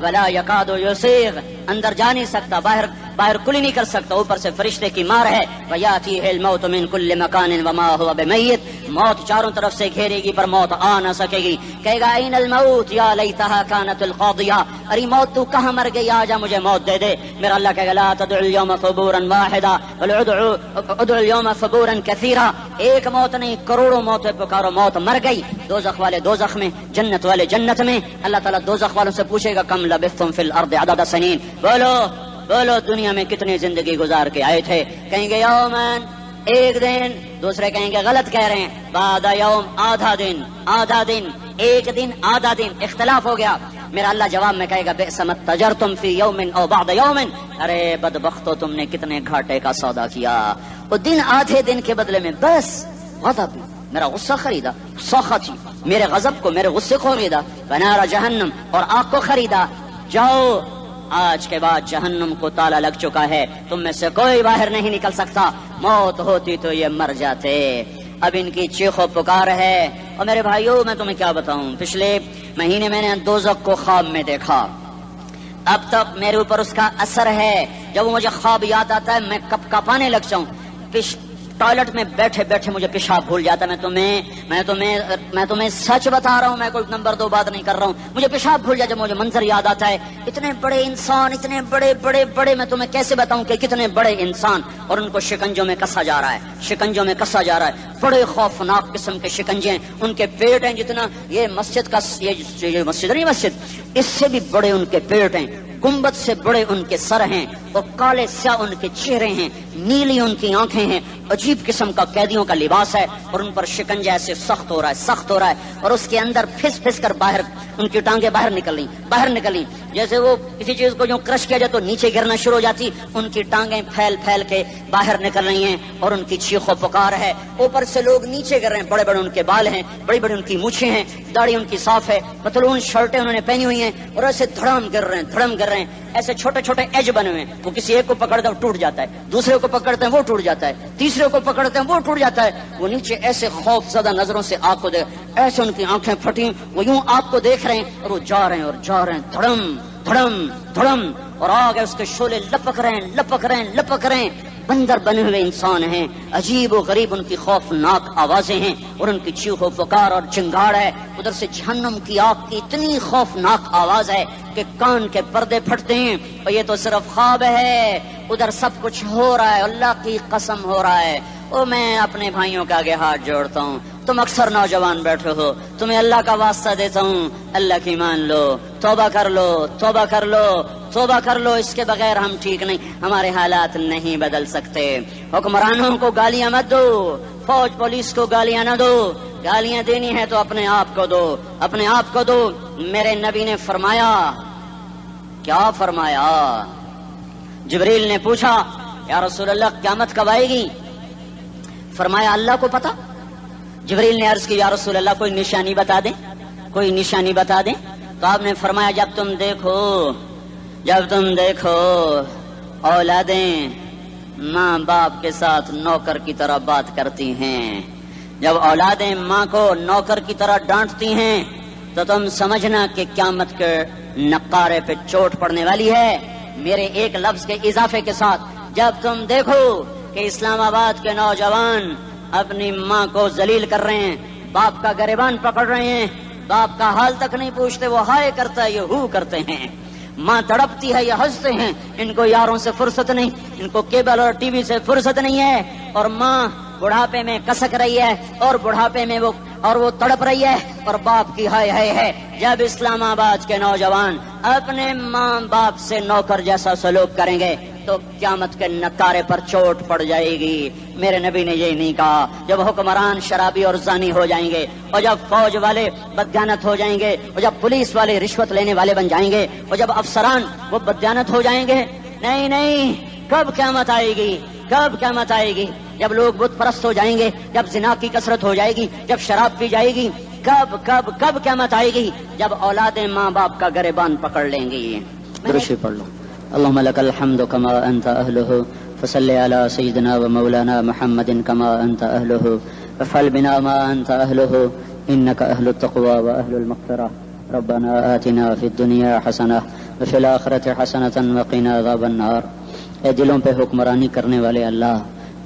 ولا یکاد یسیغ، اندر جا نہیں سکتا، باہر کلی نہیں کر سکتا. اوپر سے فرشتے کی مار ہے. ویاتیہ الموت من کل مکان وما هو بمیت. موت چاروں طرف سے گھیرے گی پر موت آ نہ سکے گی. کہے گا این الموت یا لیتہا کانت القاضیہ. ارے موت تو کہاں مر گئی، آجا مجھے موت دے دے. میرا اللہ کہے گا لا تدعوا اليوم ثبورا واحدا بل ادعوا اليوم ثبورا کثیرا. ایک موت نہیں، کروڑوں موتیں پکارو. موت مر گئی. دوزخ والے دوزخ میں، جنت والے جنت میں. اللہ تعالیٰ دوزخ والوں سے پوچھے گا کم لبثتم فی الارض عدد سنین. بولو دنیا میں کتنی زندگی گزار کے آئے تھے. کہیں گے یومن، ایک دن. دوسرے کہیں گے غلط کہہ رہے ہیں، بعد یوم، آدھا دن، ایک دن، آدھا دن. اختلاف ہو گیا. میرا اللہ جواب میں کہے گا بئس ما تجرتم فی یوم او بعد یوم. ارے بدبختو، تم نے کتنے گھاٹے کا سودا کیا. وہ دن، آدھے دن کے بدلے میں بس غضب، میرا غصہ خریدا، سخطی، میرے غضب کو، میرے غصے کو خریدا. بنار جہنم، اور آگ کو خریدا. جاؤ، آج کے بعد جہنم کو تالا لگ چکا ہے، تم میں سے کوئی باہر نہیں نکل سکتا. موت ہوتی تو یہ مر جاتے. اب ان کی چیخ و پکار ہے. اور میرے بھائیوں، میں تمہیں کیا بتاؤں، پچھلے مہینے میں نے دوزخ کو خواب میں دیکھا. اب تک میرے اوپر اس کا اثر ہے. جب مجھے خواب یاد آتا ہے میں کپ کپانے لگ جاؤں. ٹوائلٹ میں بیٹھے مجھے پیشاب بھول جاتا. میں تمہیں سچ بتا رہا ہوں، میں کوئی نمبر 2 بات نہیں کر رہا ہوں. مجھے پیشاب بھول جاتا جب مجھے منظر یاد آتا ہے. اتنے بڑے انسان، اتنے بڑے میں تمہیں کیسے بتاؤں کہ کتنے بڑے انسان، اور ان کو شکنجوں میں کسا جا رہا ہے. بڑے خوفناک قسم کے شکنجے ہیں. ان کے پیٹ ہیں جتنا یہ مسجد نہیں، مسجد اس سے بھی بڑے ان کے پیٹ ہیں. گنبد سے بڑے ان کے سر ہیں. اور کالے سیاہ ان کے چہرے ہیں، نیلی ان کی آنکھیں ہیں، عجیب قسم کا قیدیوں کا لباس ہے، اور ان پر شکنجہ ایسے سخت ہو رہا ہے، اور اس کے اندر پھس پھس کر باہر ان کی ٹانگیں باہر نکلی، جیسے وہ کسی چیز کو جو کرش کیا جائے تو نیچے گرنا شروع ہو جاتی، ان کی ٹانگیں پھیل پھیل کے باہر نکل رہی ہیں، اور ان کی چیخ و پکار ہے، اوپر سے لوگ نیچے گر رہے ہیں، بڑے بڑے ان کے بال ہیں، بڑی بڑی ان کی مونچھیں ہیں، داڑھی ان کی صاف ہے، پتلون شرٹیں انہوں نے پہنی ہوئی ہیں، اور ایسے دھڑم گر رہے ہیں، ایسے چھوٹے چھوٹے ایج بنے ہوئے ہیں، وہ کسی ایک کو پکڑتے ہیں وہ ٹوٹ جاتا ہے، دوسرے کو پکڑتے ہیں وہ ٹوٹ جاتا ہے، تیسرے کو پکڑتے ہیں وہ ٹوٹ جاتا ہے، وہ نیچے ایسے خوف زدہ نظروں سے آپ کو دیکھ، ایسے ان کی آنکھیں پھٹی، وہ یوں آپ کو دیکھ رہے ہیں، اور وہ جا رہے ہیں دھڑم دھڑم دھڑم، اور آگے اس کے شعلے لپک رہے ہیں، بندر بنے ہوئے انسان ہیں، عجیب و غریب ان کی خوفناک آوازیں ہیں، اور ان کی چیخ و پکار اور چنگاڑ ہے، ادھر سے جہنم کی آگ کی اتنی خوفناک آواز ہے کہ کان کے پردے پھٹتے ہیں، اور یہ تو صرف خواب ہے، ادھر سب کچھ ہو رہا ہے، اللہ کی قسم ہو رہا ہے۔ او میں اپنے بھائیوں کے آگے ہاتھ جوڑتا ہوں، تم اکثر نوجوان بیٹھے ہو، تمہیں اللہ کا واسطہ دیتا ہوں، اللہ کی مان لو، توبہ کر لو، اس کے بغیر ہم ٹھیک نہیں، ہمارے حالات نہیں بدل سکتے۔ حکمرانوں کو گالیاں مت دو، فوج پولیس کو گالیاں نہ دو، گالیاں دینی ہے تو اپنے آپ کو دو۔ میرے نبی نے فرمایا، کیا فرمایا؟ جبریل نے پوچھا یا رسول اللہ قیامت کب آئے گی؟ فرمایا اللہ کو پتا۔ جبریل نے عرض کی یا رسول اللہ کوئی نشانی بتا دیں، تو آپ نے فرمایا جب تم دیکھو اولادیں ماں باپ کے ساتھ نوکر کی طرح بات کرتی ہیں، جب اولادیں ماں کو نوکر کی طرح ڈانٹتی ہیں، تو تم سمجھنا کہ قیامت کے نقارے پہ چوٹ پڑنے والی ہے۔ میرے ایک لفظ کے اضافے کے ساتھ، جب تم دیکھو کہ اسلام آباد کے نوجوان اپنی ماں کو ذلیل کر رہے ہیں، باپ کا گریبان پکڑ رہے ہیں، باپ کا حال تک نہیں پوچھتے، وہ ہائے کرتا ہے یہ ہو کرتے ہیں، ماں تڑپتی ہے یہ ہنستے ہیں، ان کو یاروں سے فرصت نہیں، ان کو کیبل اور ٹی وی سے فرصت نہیں ہے، اور ماں بڑھاپے میں کسک رہی ہے، اور بڑھاپے میں وہ تڑپ رہی ہے، اور باپ کی ہائے ہائے ہے۔ جب اسلام آباد کے نوجوان اپنے ماں باپ سے نوکر جیسا سلوک کریں گے تو قیامت کے نکارے پر چوٹ پڑ جائے گی۔ میرے نبی نے یہ نہیں کہا جب حکمران شرابی اور زانی ہو جائیں گے، اور جب فوج والے بددیانت ہو جائیں گے، اور جب پولیس والے رشوت لینے والے بن جائیں گے، اور جب افسران وہ بددیانت ہو جائیں گے، نہیں، کب قیامت آئے گی؟ جب لوگ بت پرست ہو جائیں گے، جب زنا کی کثرت ہو جائے گی، جب شراب پی جائے گی، کب قیامت آئے گی؟ جب اولادیں ماں باپ کا گریبان پکڑ لیں گی۔ درشی پڑھ لو۔ اللهم لك الحمد كما أنت أهله فصل على سيدنا ومولانا محمد كما أنت أهله وافعل بنا ما أنت أهله إنك أهل التقوى وأهل المغفرة ربنا آتنا في الدنيا حسنة وفي الآخرة حسنة وقنا عذاب النار۔ اے دلوں پہ حکمرانی کرنے والے اللہ،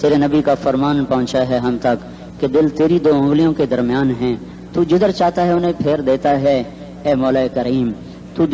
تیرے نبی کا فرمان پہنچا ہے ہم تک کہ دل تیری دو انگلیوں کے درمیان ہیں، تو جدھر چاہتا ہے انہیں پھیر دیتا ہے۔ اے مولا کریم، تو